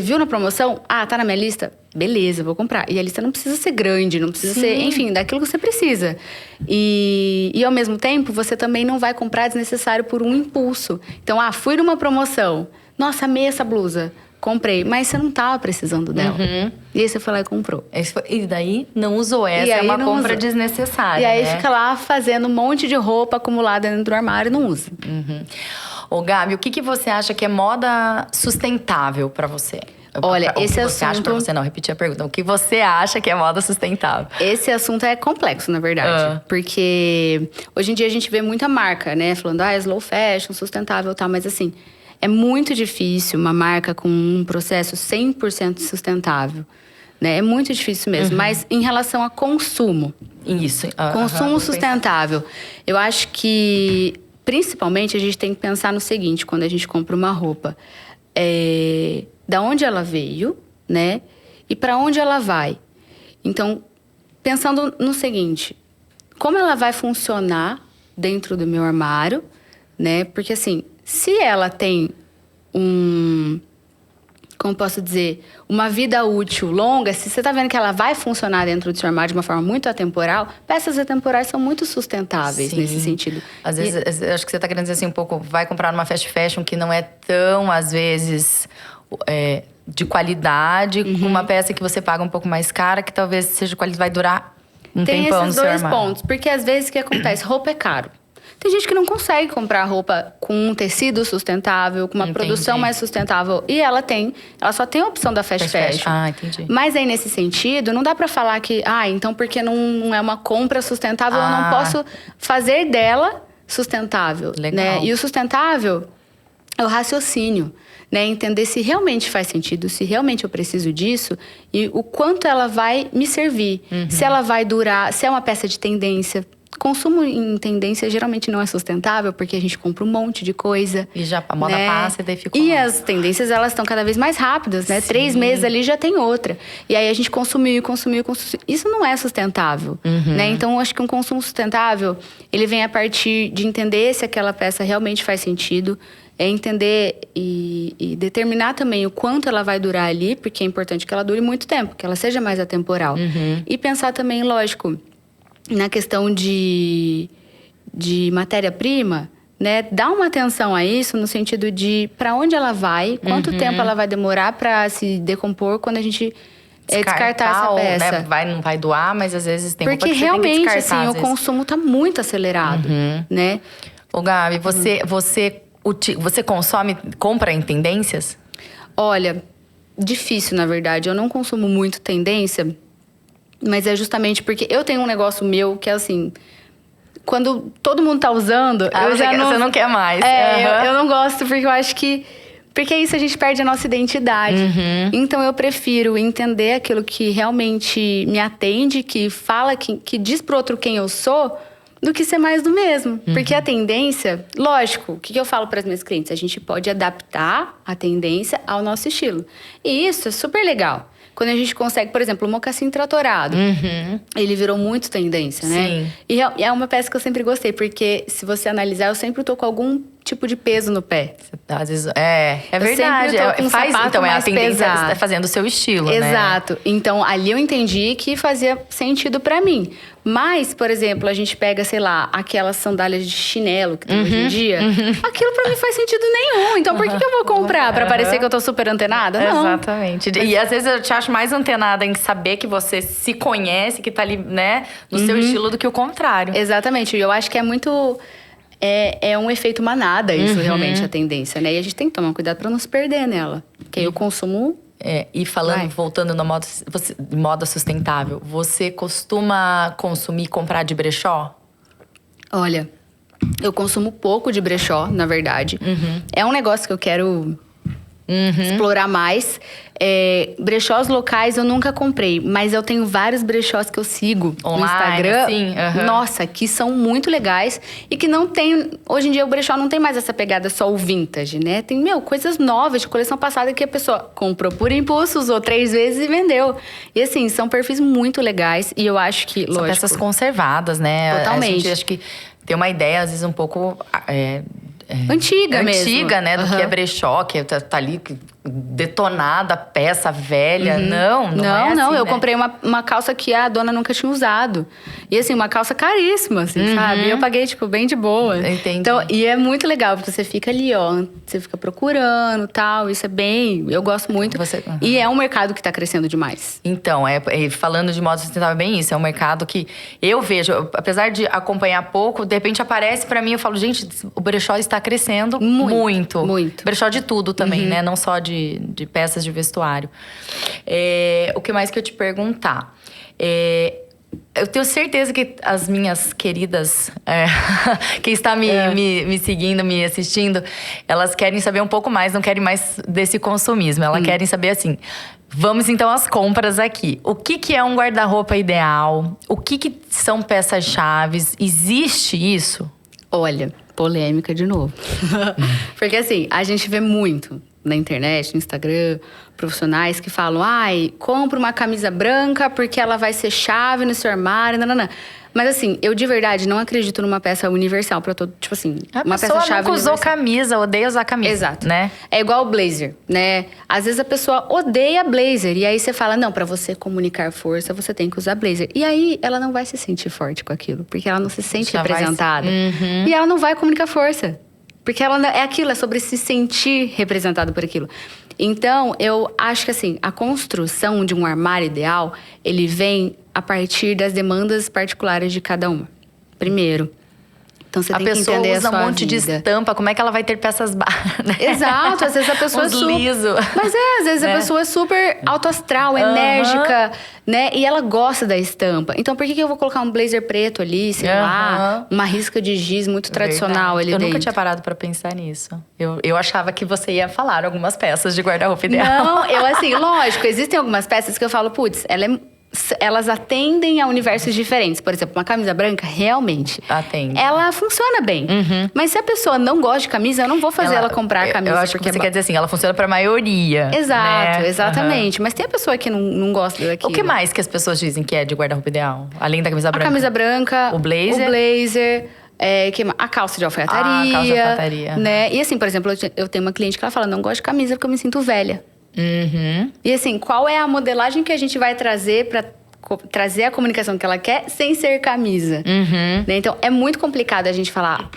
viu na promoção? Tá na minha lista? Beleza, vou comprar. E a lista não precisa ser grande, não precisa ser, enfim, daquilo que você precisa. E ao mesmo tempo, você também não vai comprar desnecessário por um impulso. Então, fui numa promoção. Nossa, amei essa blusa. Comprei, mas você não estava precisando dela. E aí você foi lá e comprou. E daí não usou essa, é uma compra desnecessária. E aí fica lá fazendo um monte de roupa acumulada dentro do armário e não usa. Ô, Gabi, o que você acha que é moda sustentável pra você? Olha, esse assunto... O que você acha pra você? Não, repetir a pergunta. O que você acha que é moda sustentável? Esse assunto é complexo, na verdade. Porque hoje em dia a gente vê muita marca, né? Falando, slow fashion, sustentável e tal. Mas assim... É muito difícil uma marca com um processo 100% sustentável, né? É muito difícil mesmo. Mas em relação a consumo. Isso. Consumo sustentável. Eu acho que, principalmente, a gente tem que pensar no seguinte, quando a gente compra uma roupa. Da onde ela veio, né? E para onde ela vai. Então, pensando no seguinte. Como ela vai funcionar dentro do meu armário, né? Porque, assim... Se ela tem como posso dizer, uma vida útil longa, se você está vendo que ela vai funcionar dentro do seu armário de uma forma muito atemporal, peças atemporais são muito sustentáveis nesse sentido. Às vezes, acho que você está querendo dizer assim um pouco, vai comprar numa fast fashion que não é tão, às vezes, de qualidade, com uma peça que você paga um pouco mais cara, que talvez seja de qualidade, vai durar um tempão no seu armário. Tem esses dois pontos, porque às vezes o que acontece? Roupa é caro. Tem gente que não consegue comprar roupa com um tecido sustentável, com uma produção mais sustentável. E ela só tem a opção da fast fashion. Entendi. Mas aí, nesse sentido, não dá pra falar que... então porque não é uma compra sustentável, eu não posso fazer dela sustentável. Legal. Né? E o sustentável é o raciocínio. Né? Entender se realmente faz sentido, se realmente eu preciso disso e o quanto ela vai me servir. Se ela vai durar, se é uma peça de tendência... Consumo em tendência geralmente não é sustentável, porque a gente compra um monte de coisa. E já a moda passa e daí fica... E as tendências, elas estão cada vez mais rápidas, né? 3 meses ali já tem outra. E aí a gente consumiu. Isso não é sustentável, né? Então, eu acho que um consumo sustentável, ele vem a partir de entender se aquela peça realmente faz sentido. Entender e determinar também o quanto ela vai durar ali, porque é importante que ela dure muito tempo, que ela seja mais atemporal. E pensar também, lógico... Na questão de matéria-prima, né? Dá uma atenção a isso no sentido de para onde ela vai, quanto tempo ela vai demorar para se decompor quando a gente descartar essa peça. Né? Não vai doar, mas às vezes tem roupa que você tem que descartar. Porque realmente, o consumo tá muito acelerado, né? Ô, Gabi, você compra em tendências? Olha, difícil, na verdade. Eu não consumo muito tendência... Mas é justamente porque eu tenho um negócio meu que é assim... Quando todo mundo tá usando, eu já não... Você não quer mais. Eu não gosto, porque eu acho que... Porque isso a gente perde a nossa identidade. Então eu prefiro entender aquilo que realmente me atende, que fala, que diz pro outro quem eu sou, do que ser mais do mesmo. Porque a tendência, lógico, o que eu falo para as minhas clientes? A gente pode adaptar a tendência ao nosso estilo. E isso é super legal. Quando a gente consegue, por exemplo, o mocassim tratorado. Ele virou muito tendência, né? Sim. E é uma peça que eu sempre gostei, porque se você analisar, eu sempre tô com algum tipo de peso no pé. Às vezes, é verdade. sempre tô com um sapato Então, é a mais tendência pesado. fazendo o seu estilo, né? Exato. Então, ali eu entendi que fazia sentido pra mim. Mas, por exemplo, a gente pega, sei lá, aquelas sandálias de chinelo que tem hoje em dia. Aquilo pra mim faz sentido nenhum. Então, por que eu vou comprar? Pra parecer que eu tô super antenada? Não. Exatamente. E às vezes eu te acho mais antenada em saber que você se conhece, que tá ali, né, no seu estilo, do que o contrário. Exatamente. E eu acho que é muito... É um efeito manada isso, realmente, a tendência, né? E a gente tem que tomar cuidado pra não se perder nela. Porque aí o consumo... E falando, voltando na moda sustentável, você costuma consumir, comprar de brechó? Olha, eu consumo pouco de brechó, na verdade. É um negócio que eu quero explorar mais. Brechós locais eu nunca comprei, mas eu tenho vários brechós que eu sigo Online, no Instagram. assim, Nossa, que são muito legais e que não tem... Hoje em dia o brechó não tem mais essa pegada só o vintage, né? Tem, coisas novas de coleção passada que a pessoa comprou por impulso, usou 3 vezes e vendeu. E assim, são perfis muito legais e eu acho que, São lógico... peças conservadas, né? Totalmente. A gente acho que tem uma ideia, às vezes, um pouco... Antiga mesmo. Antiga, né? Do que é brechó, que tá ali detonada, peça velha. Não é assim, eu né? comprei uma calça que a dona nunca tinha usado. E assim, uma calça caríssima, assim, sabe? E eu paguei, tipo, bem de boa. Entendi. Então, e é muito legal, porque você fica ali, ó. Você fica procurando, tal. Isso é bem... Eu gosto muito. E é um mercado que tá crescendo demais. Então, falando de moda sustentável, é bem isso. É um mercado que eu vejo, apesar de acompanhar pouco, de repente aparece pra mim, eu falo, gente, o brechó está crescendo muito. Muito. Brechó de tudo também, né? Não só de peças de vestuário. O que mais que eu te perguntar? Eu tenho certeza que as minhas queridas, quem está me seguindo, me assistindo, elas querem saber um pouco mais, não querem mais desse consumismo. Elas querem saber assim, vamos então às compras aqui. O que é um guarda-roupa ideal? O que são peças-chaves? Existe isso? Olha, polêmica de novo. Porque assim, a gente vê muito na internet, no Instagram, profissionais que falam: compra uma camisa branca porque ela vai ser chave no seu armário, nananã. Mas assim, eu de verdade não acredito numa peça universal pra todo... Tipo assim, uma peça-chave nunca usou camisa, odeia usar camisa. Exato. Né? É igual o blazer, né? Às vezes a pessoa odeia blazer. E aí você fala, não, pra você comunicar força, você tem que usar blazer. E aí ela não vai se sentir forte com aquilo. Porque ela não se sente representada. E ela não vai comunicar força. Porque ela é aquilo, é sobre se sentir representado por aquilo. Então, eu acho que assim, a construção de um armário ideal, ele vem a partir das demandas particulares de cada uma. Primeiro. Então, você tem que entender a sua vida. A pessoa usa um monte de estampa, como é que ela vai ter peças baixas, né? Exato, às vezes a pessoa é super... liso. Mas às vezes a pessoa é super autoastral, enérgica, né? E ela gosta da estampa. Então, por que eu vou colocar um blazer preto ali, sei lá, uma risca de giz muito tradicional ali dentro? Eu nunca dentro? tinha parado pra pensar nisso. Eu achava que você ia falar algumas peças de guarda-roupa ideal. Não, assim, lógico, existem algumas peças que eu falo, putz, elas atendem a universos diferentes. Por exemplo, uma camisa branca, realmente, atende. Ela funciona bem. Mas se a pessoa não gosta de camisa, eu não vou fazer ela comprar a camisa. Eu acho que você quer dizer assim, ela funciona pra maioria. Exato, né? exatamente. Mas tem a pessoa que não gosta daquilo. O que mais que as pessoas dizem que é de guarda-roupa ideal? Além da camisa branca? A camisa branca. O blazer. A calça de alfaiataria. A calça de alfaiataria. Né? E assim, por exemplo, eu tenho uma cliente que ela fala, não gosto de camisa porque eu me sinto velha. E assim, qual é a modelagem que a gente vai trazer pra trazer a comunicação que ela quer sem ser camisa? Né? Então, é muito complicado a gente falar,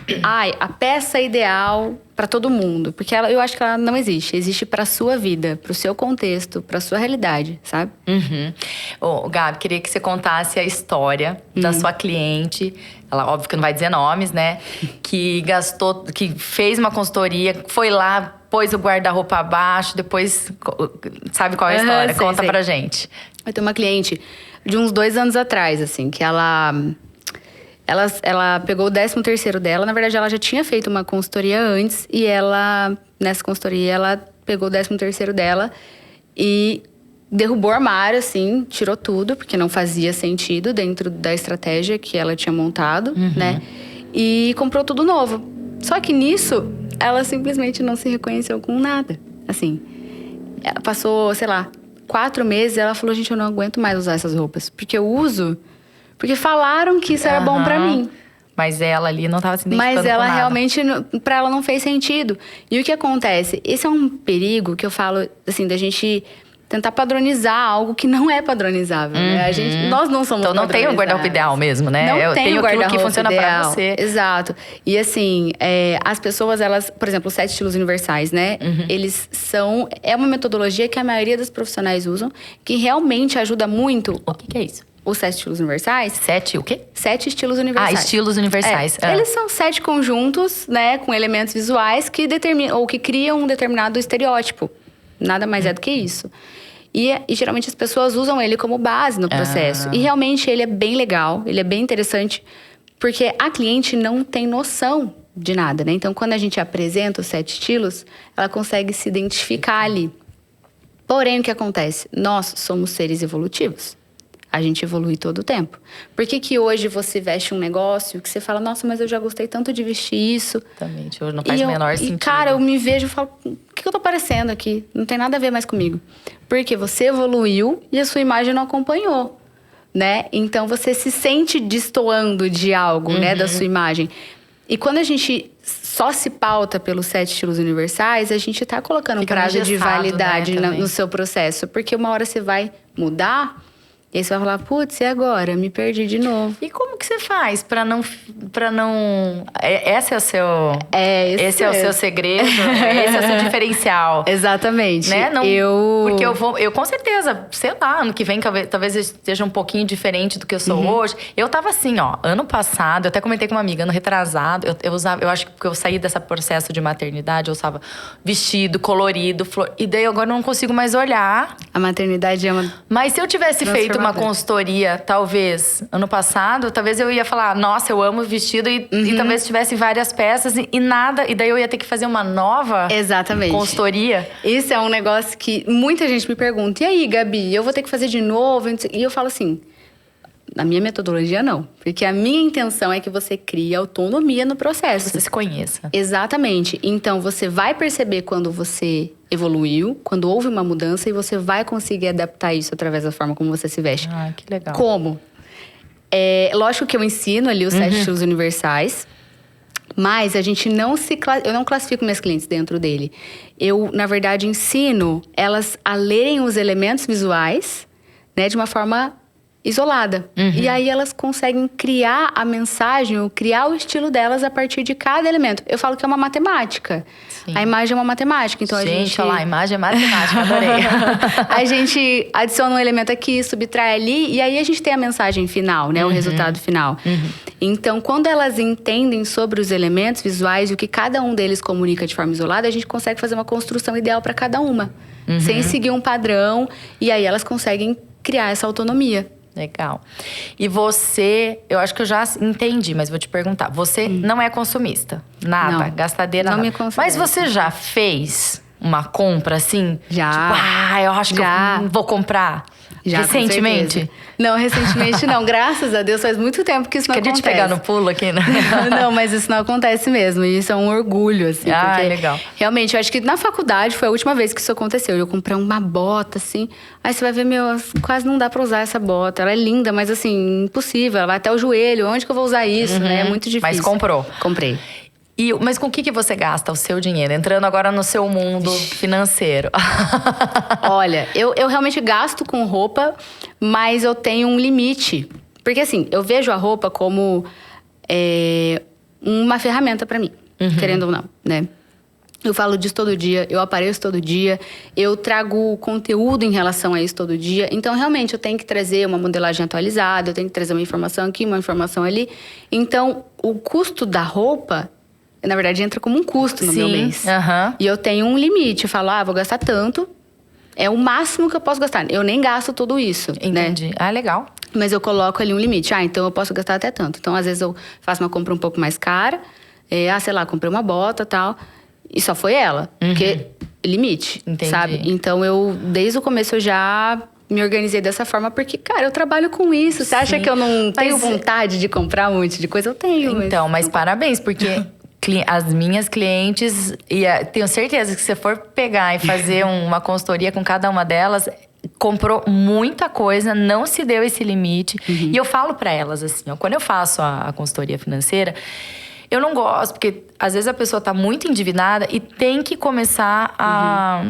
a peça ideal pra todo mundo. Porque eu acho que ela não existe. Existe pra sua vida, pro seu contexto, pra sua realidade, sabe? Gabi, queria que você contasse a história da sua cliente. Ela, óbvio que não vai dizer nomes, né? Que fez uma consultoria, foi lá, pôs o guarda-roupa abaixo, depois... Sabe qual é a história? Conta pra gente. Eu tenho uma cliente de uns 2 anos atrás, assim, que ela Ela pegou o 13º dela. Na verdade, ela já tinha feito uma consultoria antes. E ela, nessa consultoria, ela pegou o 13º dela e derrubou o armário, assim, tirou tudo, porque não fazia sentido dentro da estratégia que ela tinha montado, né? E comprou tudo novo. Só que nisso, ela simplesmente não se reconheceu com nada. Assim, ela passou, sei lá, 4 meses, ela falou, gente, eu não aguento mais usar essas roupas. Porque eu uso, porque falaram que isso era bom pra mim. Mas ela ali não estava se identificando Mas ela com nada. realmente, pra ela não fez sentido. E o que acontece? Esse é um perigo que eu falo, assim, da gente tentar padronizar algo que não é padronizável, né? Nós não somos Então não tem um guarda-roupa ideal mesmo, né? Não tem um aquilo que guarda-roupa funciona ideal. pra você. Exato. E assim, as pessoas, elas... Por exemplo, os 7 estilos universais, né? Eles são... É uma metodologia que a maioria dos profissionais usam, que realmente ajuda muito... O que é isso? Os 7 estilos universais. 7 o quê? 7 estilos universais. Estilos universais. Eles são 7 conjuntos, né? Com elementos visuais que determinam... Ou que criam um determinado estereótipo. Nada mais é do que isso. E geralmente as pessoas usam ele como base no processo. E realmente ele é bem legal, ele é bem interessante, porque a cliente não tem noção de nada, né? Então, quando a gente apresenta os 7 estilos, ela consegue se identificar ali. Porém, o que acontece? Nós somos seres evolutivos. A gente evolui todo o tempo. Por que hoje você veste um negócio que você fala, nossa, mas eu já gostei tanto de vestir isso. Exatamente, hoje não faz o menor sentido. E, cara, eu me vejo e falo, o que eu tô parecendo aqui? Não tem nada a ver mais comigo. Porque você evoluiu e a sua imagem não acompanhou, né? Então, você se sente destoando de algo, né? Da sua imagem. E quando a gente só se pauta pelos 7 estilos universais, a gente tá colocando um prazo de validade, né, no seu processo. Porque uma hora você vai mudar... E aí você vai falar, putz, e agora? Me perdi de novo. E como que você faz pra não... Esse é o seu... Esse é o seu segredo, esse é o seu diferencial. Exatamente. Né? Não, Porque eu com certeza, sei lá, ano que vem talvez eu esteja um pouquinho diferente do que eu sou hoje. Eu tava assim, ó, ano passado, eu até comentei com uma amiga, ano retrasado, eu usava, eu acho que porque eu saí desse processo de maternidade, eu usava vestido, colorido, flor. E daí agora eu não consigo mais olhar. A maternidade é uma... Mas se eu tivesse feito uma consultoria, talvez, ano passado, talvez eu ia falar, nossa, eu amo vestido e talvez tivesse várias peças e nada, e daí eu ia ter que fazer uma nova consultoria. Isso é um negócio que muita gente me pergunta, e aí, Gabi, eu vou ter que fazer de novo? E eu falo assim, na minha metodologia, não. Porque a minha intenção é que você crie autonomia no processo. Você se conheça. Exatamente. Então, você vai perceber quando você evoluiu, quando houve uma mudança, e você vai conseguir adaptar isso através da forma como você se veste. Ah, que legal. Como? Lógico que eu ensino ali os 7 estilos universais, mas a gente eu não classifico minhas clientes dentro dele. Eu, na verdade, ensino elas a lerem os elementos visuais, né, de uma forma isolada. E aí elas conseguem criar a mensagem, ou criar o estilo delas a partir de cada elemento. Eu falo que é uma matemática. Sim. A imagem é uma matemática. Então gente, olha lá, a imagem é matemática, adorei. A gente adiciona um elemento aqui, subtrai ali, e aí a gente tem a mensagem final, né? O resultado final. Então, quando elas entendem sobre os elementos visuais e o que cada um deles comunica de forma isolada, a gente consegue fazer uma construção ideal para cada uma. Sem seguir um padrão. E aí elas conseguem criar essa autonomia. Legal. E você, eu acho que eu já entendi, mas vou te perguntar. Você não é consumista? Nada? Não, gastadeira? não nada. me considero. Mas você já fez uma compra assim? Já. Tipo, eu acho que eu vou comprar. Já, recentemente? Não, recentemente não. Graças a Deus, faz muito tempo que isso não acontece. Queria te pegar no pulo aqui, né? Não, mas isso não acontece mesmo. E isso é um orgulho, assim. Porque legal. Realmente, eu acho que na faculdade foi a última vez que isso aconteceu. Eu comprei uma bota, assim. Aí você vai ver, quase não dá pra usar essa bota. Ela é linda, mas assim, impossível. Ela vai até o joelho. Onde que eu vou usar isso, né? É muito difícil. Mas comprou? Comprei. Mas com o que você gasta o seu dinheiro? Entrando agora no seu mundo financeiro. Olha, eu realmente gasto com roupa, mas eu tenho um limite. Porque assim, eu vejo a roupa como uma ferramenta pra mim, querendo ou não, né? Eu falo disso todo dia, eu apareço todo dia, eu trago conteúdo em relação a isso todo dia. Então, realmente, eu tenho que trazer uma modelagem atualizada, eu tenho que trazer uma informação aqui, uma informação ali. Então, o custo da roupa, na verdade, entra como um custo no meu mês. E eu tenho um limite. Eu falo, vou gastar tanto. É o máximo que eu posso gastar. Eu nem gasto tudo isso, Entendi. né? Legal. Mas eu coloco ali um limite. Então eu posso gastar até tanto. Então, às vezes, eu faço uma compra um pouco mais cara. Sei lá, comprei uma bota e tal. E só foi ela. Porque limite, Entendi. sabe? Então, desde o começo, eu já me organizei dessa forma. Porque, cara, eu trabalho com isso. Você acha que eu não tenho vontade de comprar um monte de coisa? Eu tenho. Então, mas parabéns, porque as minhas clientes... E tenho certeza que se você for pegar e fazer uma consultoria com cada uma delas... Comprou muita coisa, não se deu esse limite. E eu falo pra elas assim, ó, quando eu faço a consultoria financeira, eu não gosto, porque às vezes a pessoa tá muito endividada e tem que começar a...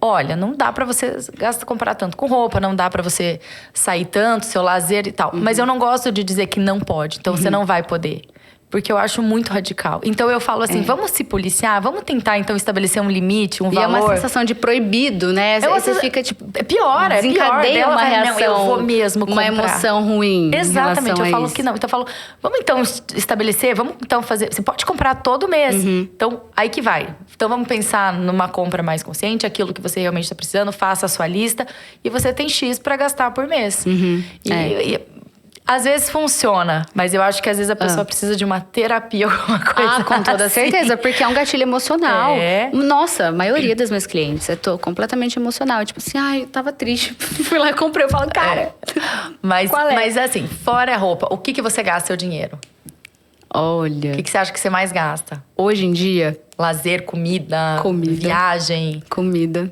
olha, não dá pra você comprar tanto com roupa, não dá pra você sair tanto, seu lazer e tal. Mas eu não gosto de dizer que não pode, então você não vai poder. Porque eu acho muito radical. Então eu falo assim, vamos se policiar, vamos tentar então estabelecer um limite, um valor. E é uma sensação de proibido, né? Você fica tipo... Pior, desencadeia uma reação, não, eu vou mesmo comprar. Uma emoção ruim. Exatamente, eu falo isso. que não. Então eu falo, vamos então estabelecer, vamos então fazer... Você pode comprar todo mês. Então, aí que vai. Então vamos pensar numa compra mais consciente, aquilo que você realmente está precisando, faça a sua lista. E você tem X para gastar por mês. Às vezes funciona, mas eu acho que às vezes a pessoa precisa de uma terapia, alguma coisa. Com toda certeza, porque é um gatilho emocional. Nossa, a maioria das minhas clientes, eu tô completamente emocional. Tipo assim, eu tava triste, fui lá e comprei. Eu falo, cara, mas assim, fora a roupa, o que você gasta seu dinheiro? Olha... O que você acha que você mais gasta? Hoje em dia... Lazer, comida, viagem. Comida.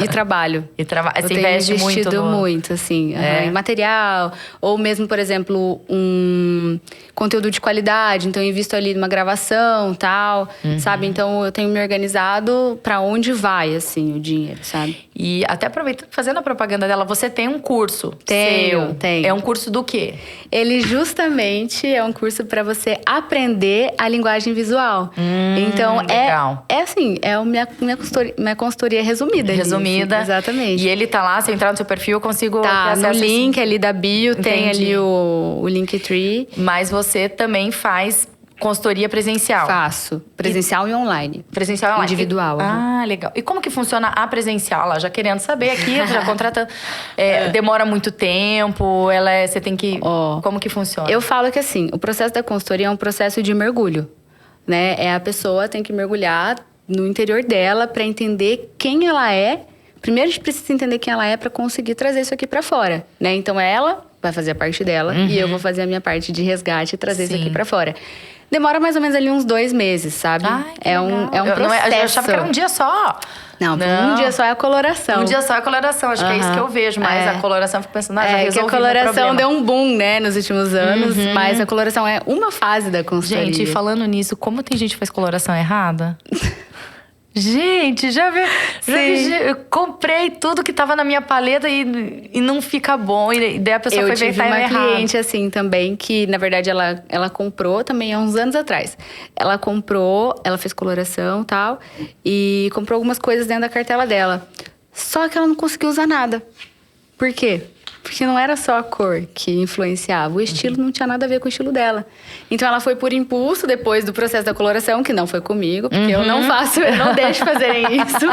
E trabalho. Você investe muito Eu tenho investido muito, assim, em material. Ou mesmo, por exemplo, um conteúdo de qualidade. Então, eu invisto ali numa gravação, tal, sabe? Então, eu tenho me organizado pra onde vai, assim, o dinheiro, sabe? E até aproveitando, fazendo a propaganda dela, você tem um curso. Tenho. É um curso do quê? Ele justamente é um curso pra você aprender a linguagem visual. Então, legal. assim, é a minha consultoria resumida. Resumida. Disso. Exatamente. E ele tá lá, se eu entrar no seu perfil, eu consigo ter acesso no link ali da bio, Entendi. tem ali o Linktree. Mas você também faz consultoria presencial? Faço. Presencial e online. Presencial e online. Individual. Legal. E como que funciona a presencial lá? Já querendo saber aqui, já contratando. Demora muito tempo? Você tem que... Como que funciona? Eu falo que assim, o processo da consultoria é um processo de mergulho. Né? A pessoa tem que mergulhar no interior dela para entender quem ela é. Primeiro a gente precisa entender quem ela é para conseguir trazer isso aqui para fora, né? Então ela vai fazer a parte dela e eu vou fazer a minha parte de resgate e trazer isso aqui para fora. Demora mais ou menos ali uns 2 meses, sabe? É um processo. Eu achava que era um dia só. Não, um dia só é a coloração. Um dia só é a coloração. Acho que é isso que eu vejo. Mas a coloração, eu fico pensando, já resolvi que a coloração deu um boom, né, nos últimos anos. Mas a coloração é uma fase da consultoria. Gente, falando nisso, como tem gente que faz coloração errada? Gente, já vi, eu comprei tudo que tava na minha paleta e não fica bom. E daí a pessoa foi ver e tá errado. Eu tive uma cliente assim também, que na verdade ela comprou também há uns anos atrás. Ela fez coloração e tal, e comprou algumas coisas dentro da cartela dela. Só que ela não conseguiu usar nada. Por quê? Porque não era só a cor que influenciava. O estilo não tinha nada a ver com o estilo dela. Então, ela foi por impulso, depois do processo da coloração, que não foi comigo. Porque eu não deixo fazerem isso.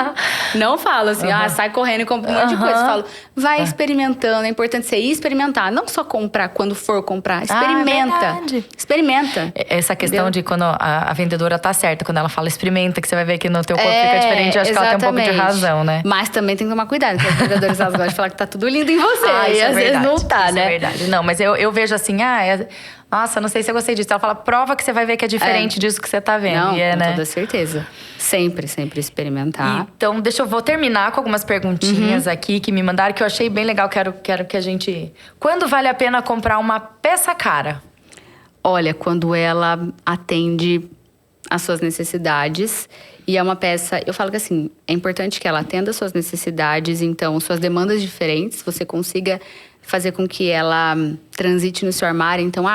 Não falo assim, sai correndo e compra um monte de coisa. Eu falo, vai experimentando. É importante você ir experimentar. Não só comprar quando for comprar. Experimenta. Experimenta. Essa questão de quando a vendedora tá certa. Quando ela fala experimenta, que você vai ver que no teu corpo fica diferente. Eu acho que ela tem um pouco de razão, né? Mas também tem que tomar cuidado. Porque as vendedoras, elas gostam de falar que tá tudo lindo em você. Às vezes não tá, né? É verdade. Não, mas eu vejo assim, nossa, não sei se eu gostei disso. Ela fala, prova que você vai ver que é diferente disso que você tá vendo. Não, com toda certeza. Sempre experimentar. Então, vou terminar com algumas perguntinhas aqui que me mandaram, que eu achei bem legal. Quero que a gente... Quando vale a pena comprar uma peça cara? Olha, quando ela atende às suas necessidades. E é uma peça, eu falo que assim, é importante que ela atenda às suas necessidades, então, suas demandas diferentes, você consiga fazer com que ela transite no seu armário. Então,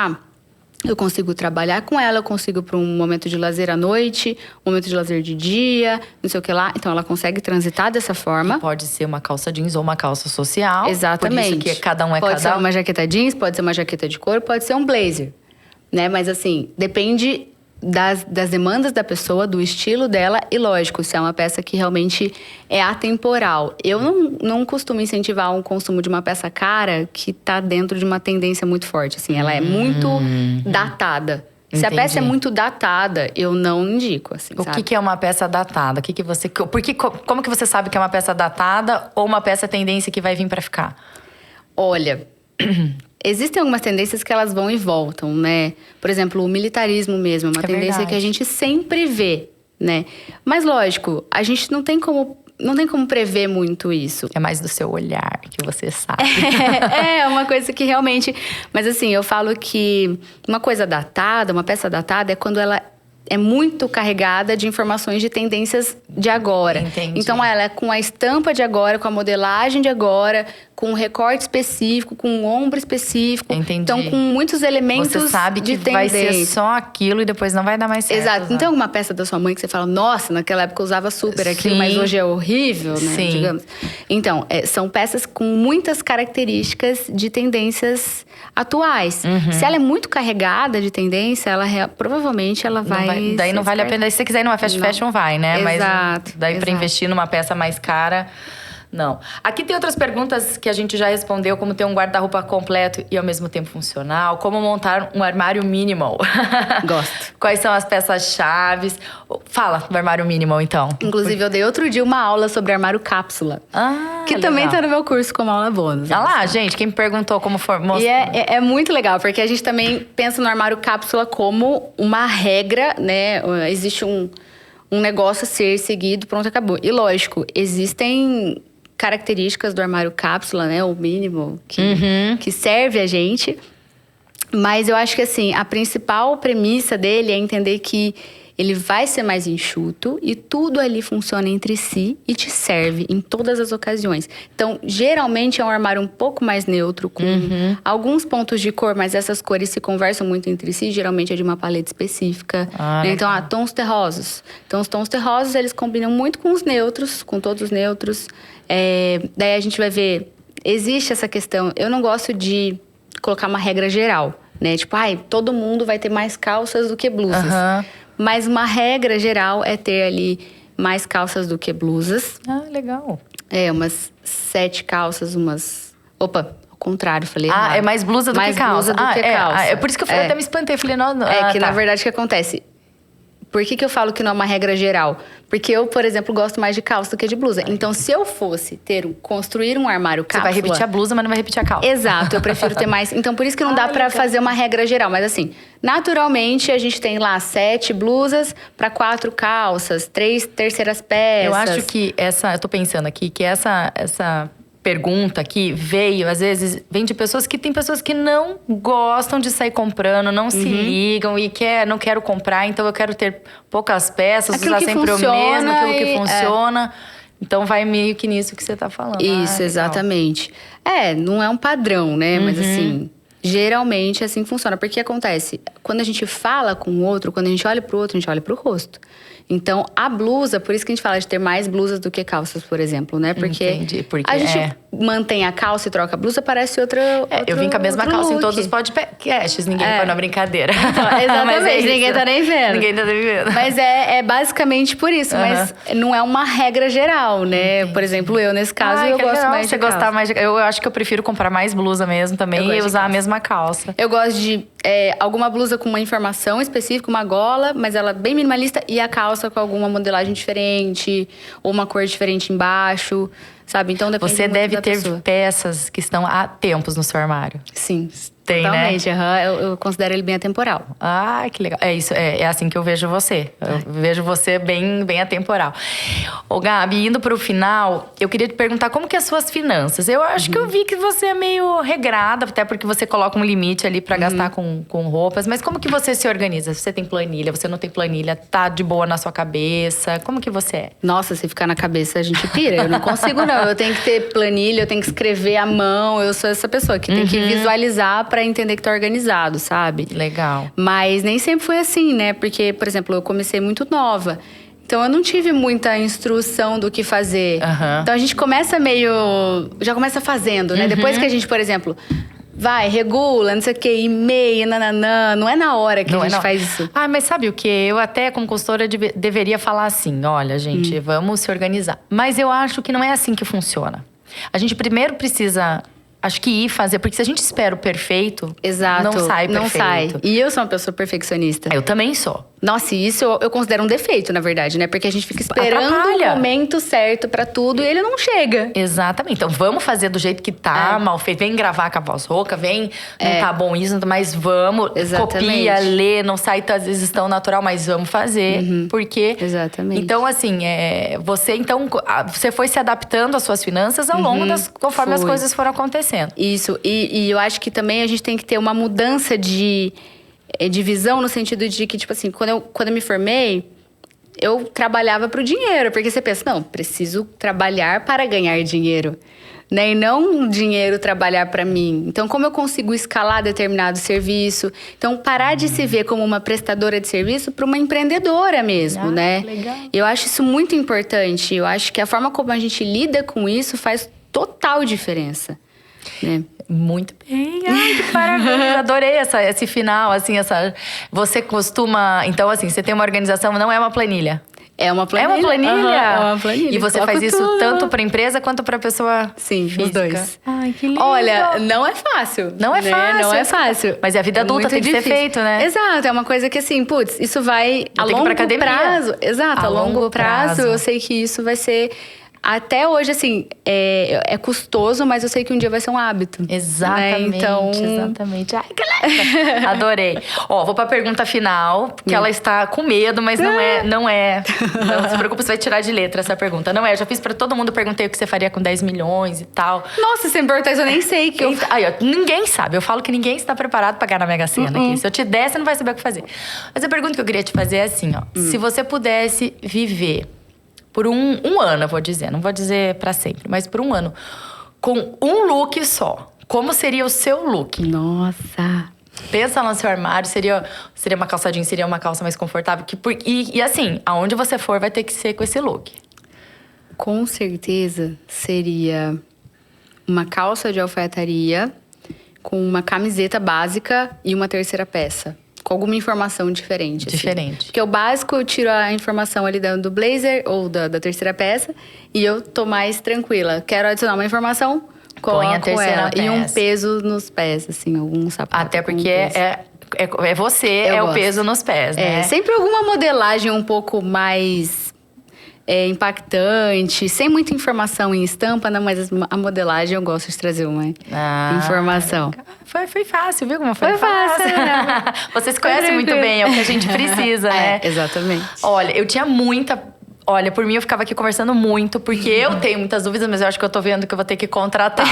eu consigo trabalhar com ela, eu consigo para um momento de lazer à noite, um momento de lazer de dia, não sei o que lá. Então, ela consegue transitar dessa forma. E pode ser uma calça jeans ou uma calça social. Exatamente. Por isso que cada um é pode cada um. Pode ser uma jaqueta jeans, pode ser uma jaqueta de couro, pode ser um blazer, né? Mas assim, depende das demandas da pessoa, do estilo dela e, lógico, se é uma peça que realmente é atemporal. Eu não costumo incentivar um consumo de uma peça cara que tá dentro de uma tendência muito forte, assim. Ela é muito datada. Se a peça é muito datada, eu não indico, assim, sabe? O que é uma peça datada? Como que você sabe que é uma peça datada ou uma peça tendência que vai vir pra ficar? Olha, existem algumas tendências que elas vão e voltam, né? Por exemplo, o militarismo mesmo é uma tendência verdade. que a gente sempre vê, né? Mas lógico, a gente não tem como prever muito isso. É mais do seu olhar que você sabe. É uma coisa que realmente... Mas assim, eu falo que uma coisa datada, uma peça datada, é quando ela é muito carregada de informações de tendências de agora. Entendi. Então, ela é com a estampa de agora, com a modelagem de agora, com um recorte específico, com um ombro específico. Entendi. Então, com muitos elementos de Você sabe que vai ser só aquilo e depois não vai dar mais certo. Exato. Não tem alguma peça da sua mãe que você fala, nossa, naquela época eu usava super aquilo, mas hoje é horrível, né? Sim. Digamos. Então, são peças com muitas características de tendências atuais. Se ela é muito carregada de tendência, provavelmente ela vai... Daí não vale a pena. Se você quiser ir numa fast fashion, vai, né? Exato. Mas daí pra investir numa peça mais cara... Não. Aqui tem outras perguntas que a gente já respondeu, como ter um guarda-roupa completo e ao mesmo tempo funcional, como montar um armário minimal. Gosto. Quais são as peças-chave? Fala do armário minimal, então. Inclusive, eu dei outro dia uma aula sobre armário cápsula. Que legal. também tá no meu curso como aula bônus. Olha lá, gente, quem me perguntou como E é muito legal, porque a gente também pensa no armário cápsula como uma regra, né? Existe um negócio a ser seguido, pronto, acabou. E lógico, existem características do armário cápsula, né? O mínimo que serve a gente. Mas eu acho que, assim, a principal premissa dele é entender que ele vai ser mais enxuto e tudo ali funciona entre si e te serve em todas as ocasiões. Então, geralmente é um armário um pouco mais neutro, com alguns pontos de cor, mas essas cores se conversam muito entre si. Geralmente é de uma paleta específica. Né? Então, tons terrosos. Então, os tons terrosos, eles combinam muito com os neutros, com todos os neutros. Daí a gente vai ver, existe essa questão. Eu não gosto de colocar uma regra geral, né? Tipo, todo mundo vai ter mais calças do que blusas. Mas uma regra geral é ter ali mais calças do que blusas. Legal. Umas 7 calças, Opa, ao contrário, falei errado. É mais blusa do que calça. Mais blusa do que calça. É por isso que eu até me espantei. Falei, não... Na verdade, o que acontece? Por que eu falo que não é uma regra geral? Porque eu, por exemplo, gosto mais de calça do que de blusa. Então, se eu fosse construir um armário cápsula... Você vai repetir a blusa, mas não vai repetir a calça. Exato, eu prefiro ter mais... Então, por isso que não dá pra fazer uma regra geral. Mas assim, naturalmente, a gente tem lá 7 blusas para 4 calças, 3 terceiras peças. Eu acho que eu tô pensando aqui, que essa pergunta aqui vem de pessoas que tem pessoas que não gostam de sair comprando, não se ligam e não quero comprar, então eu quero ter poucas peças, usar sempre o mesmo, aquilo que funciona. Então vai meio que nisso que você tá falando. Isso, exatamente. Não é um padrão, né? Mas assim, geralmente assim funciona. Porque acontece, quando a gente fala com o outro, quando a gente olha pro outro, a gente olha pro rosto. Então, a blusa, por isso que a gente fala de ter mais blusas do que calças, por exemplo, né? Porque a gente mantém a calça e troca a blusa, parece outra. Eu vim com a mesma calça em todos os podcasts, ninguém foi na brincadeira. Então, exatamente, ninguém tá nem vendo. Ninguém tá nem vendo. Mas é basicamente por isso, mas não é uma regra geral, né? Por exemplo, eu, nesse caso, eu gosto mais de calça. Gostar mais de... Eu acho que eu prefiro comprar mais blusa mesmo também e usar a mesma calça. Eu gosto de alguma blusa com uma informação específica, uma gola, mas ela bem minimalista, e a calça com alguma modelagem diferente, ou uma cor diferente embaixo, sabe? Então depende muito da pessoa. Você deve ter peças que estão há tempos no seu armário. Sim. Tem, totalmente, né? Eu considero ele bem atemporal. Que legal. É isso, é assim que eu vejo você. Eu vejo você bem atemporal. Ô, Gabi, indo pro final, eu queria te perguntar como que é as suas finanças. Eu acho que eu vi que você é meio regrada, até porque você coloca um limite ali pra gastar com roupas. Mas como que você se organiza? Você tem planilha, você não tem planilha? Tá de boa na sua cabeça? Como que você é? Nossa, se ficar na cabeça, a gente pira. Eu não consigo, não. Eu tenho que ter planilha, eu tenho que escrever à mão. Eu sou essa pessoa que tem que visualizar pra entender que tá organizado, sabe? Legal. Mas nem sempre foi assim, né? Porque, por exemplo, eu comecei muito nova. Então, eu não tive muita instrução do que fazer. Então, a gente começa já começa fazendo, né? Depois que a gente, por exemplo, vai, regula, não sei o quê, e-mail, nananã. Não é na hora que a gente faz isso. Ah, mas sabe o quê? Eu até, como consultora, deveria falar assim, olha, gente, vamos se organizar. Mas eu acho que não é assim que funciona. A gente primeiro precisa... Acho que ir fazer, porque se a gente espera o perfeito, Exato, não sai perfeito. Não sai. E eu sou uma pessoa perfeccionista. Eu também sou. Nossa, e isso eu considero um defeito, na verdade, né? Porque a gente fica esperando o momento certo pra tudo e ele não chega. Exatamente. Então, vamos fazer do jeito que tá, mal feito. Vem gravar com a voz rouca, vem, não tá bom isso, mas vamos. Exatamente. Copia, lê, não sai às vezes tão natural, mas vamos fazer. Porque… Exatamente. Então, assim, você foi se adaptando às suas finanças ao longo conforme as coisas foram acontecendo. Isso. E eu acho que também a gente tem que ter uma mudança de visão no sentido de que, tipo assim, quando eu me formei, eu trabalhava pro dinheiro. Porque você pensa, não, preciso trabalhar para ganhar dinheiro, né? E não dinheiro trabalhar para mim. Então, como eu consigo escalar determinado serviço? Então, parar de se ver como uma prestadora de serviço para uma empreendedora mesmo, né? Legal. Eu acho isso muito importante. Eu acho que a forma como a gente lida com isso faz total diferença, né? Muito bem. Ai, que parabéns. Adorei esse final, assim, Você costuma… Então, assim, você tem uma organização, não é uma planilha. É uma planilha. É uma planilha? É uma planilha. E você faz isso tanto para empresa quanto para pessoa física? Os dois. Ai, que lindo. Olha, não é fácil. Não é fácil. Não é fácil. Mas a vida adulta tem que ser feito, né? Exato. É uma coisa que, assim, putz, isso vai a longo prazo. Exato. A longo prazo, eu sei que isso vai ser… Até hoje, assim, é custoso, mas eu sei que um dia vai ser um hábito. Exatamente, né? Então… exatamente. Ai, que legal. Adorei. Ó, vou pra pergunta final, porque ela está com medo, mas não é. Não se preocupe, você vai tirar de letra essa pergunta. Não é, eu já fiz pra todo mundo, perguntei o que você faria com 10 milhões e tal. Nossa, se me perguntar isso, eu nem sei que Aí, ó, ninguém sabe. Eu falo que ninguém está preparado pra ganhar na Mega Sena aqui. Se eu te der, você não vai saber o que fazer. Mas a pergunta que eu queria te fazer é assim, ó. Se você pudesse viver… por um ano, eu vou dizer. Não vou dizer pra sempre, mas por um ano. Com um look só. Como seria o seu look? Nossa! Pensa no seu armário. Seria uma calça jeans, seria uma calça mais confortável. E assim, aonde você for, vai ter que ser com esse look. Com certeza seria uma calça de alfaiataria com uma camiseta básica e uma terceira peça. Com alguma informação diferente. Diferente. Assim. Porque o básico, eu tiro a informação ali do blazer ou da terceira peça. E eu tô mais tranquila. Quero adicionar uma informação, coloco a terceira ela. Peça. E um peso nos pés, assim, algum sapato. Até porque é você, o peso nos pés, né? Sempre alguma modelagem um pouco mais… impactante, sem muita informação em estampa, não, mas a modelagem eu gosto de trazer uma informação. Foi fácil, viu como foi fácil? Você se conhece muito bem, é o que a gente precisa, né? Exatamente. Olha, eu tinha muita… Olha, por mim eu ficava aqui conversando muito, porque eu tenho muitas dúvidas, mas eu acho que eu tô vendo que eu vou ter que contratar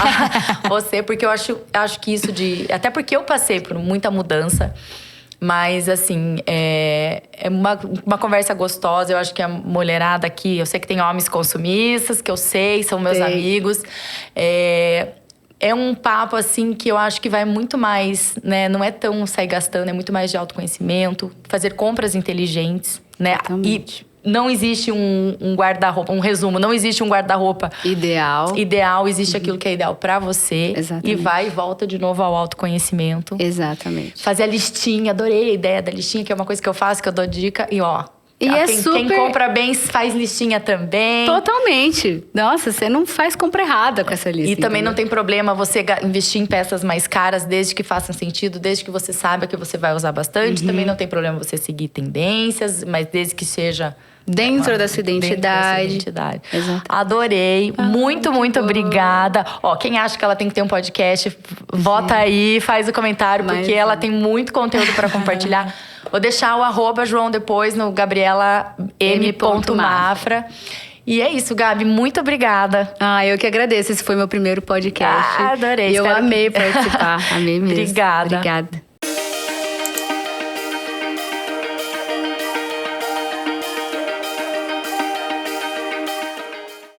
você, porque eu acho que isso de… Até porque eu passei por muita mudança. Mas, assim, é uma conversa gostosa. Eu acho que a mulherada aqui… Eu sei que tem homens consumistas, que eu sei, são meus amigos. É um papo, assim, que eu acho que vai muito mais… né? Não é tão sair gastando, é muito mais de autoconhecimento. Fazer compras inteligentes, né? Totalmente. E não existe um guarda-roupa, um resumo. Não existe um guarda-roupa… Ideal, existe aquilo que é ideal pra você. Exatamente. E vai e volta de novo ao autoconhecimento. Exatamente. Fazer a listinha, adorei a ideia da listinha, que é uma coisa que eu faço, que eu dou dica. E ó, quem compra bem faz listinha também. Totalmente. Nossa, você não faz compra errada com essa lista. E também não tem problema você investir em peças mais caras, desde que façam sentido, desde que você saiba que você vai usar bastante. Também não tem problema você seguir tendências, mas desde que seja… Dentro da sua identidade. Exato. Adorei. Muito obrigada. Ó, quem acha que ela tem que ter um podcast, vota aí, faz o comentário, porque ela tem muito conteúdo para compartilhar. Vou deixar o @João depois no Gabriela M.Mafra. E é isso, Gabi. Muito obrigada. Eu que agradeço. Esse foi meu primeiro podcast. Adorei. E eu amei participar. Amei mesmo. Obrigada. Obrigada.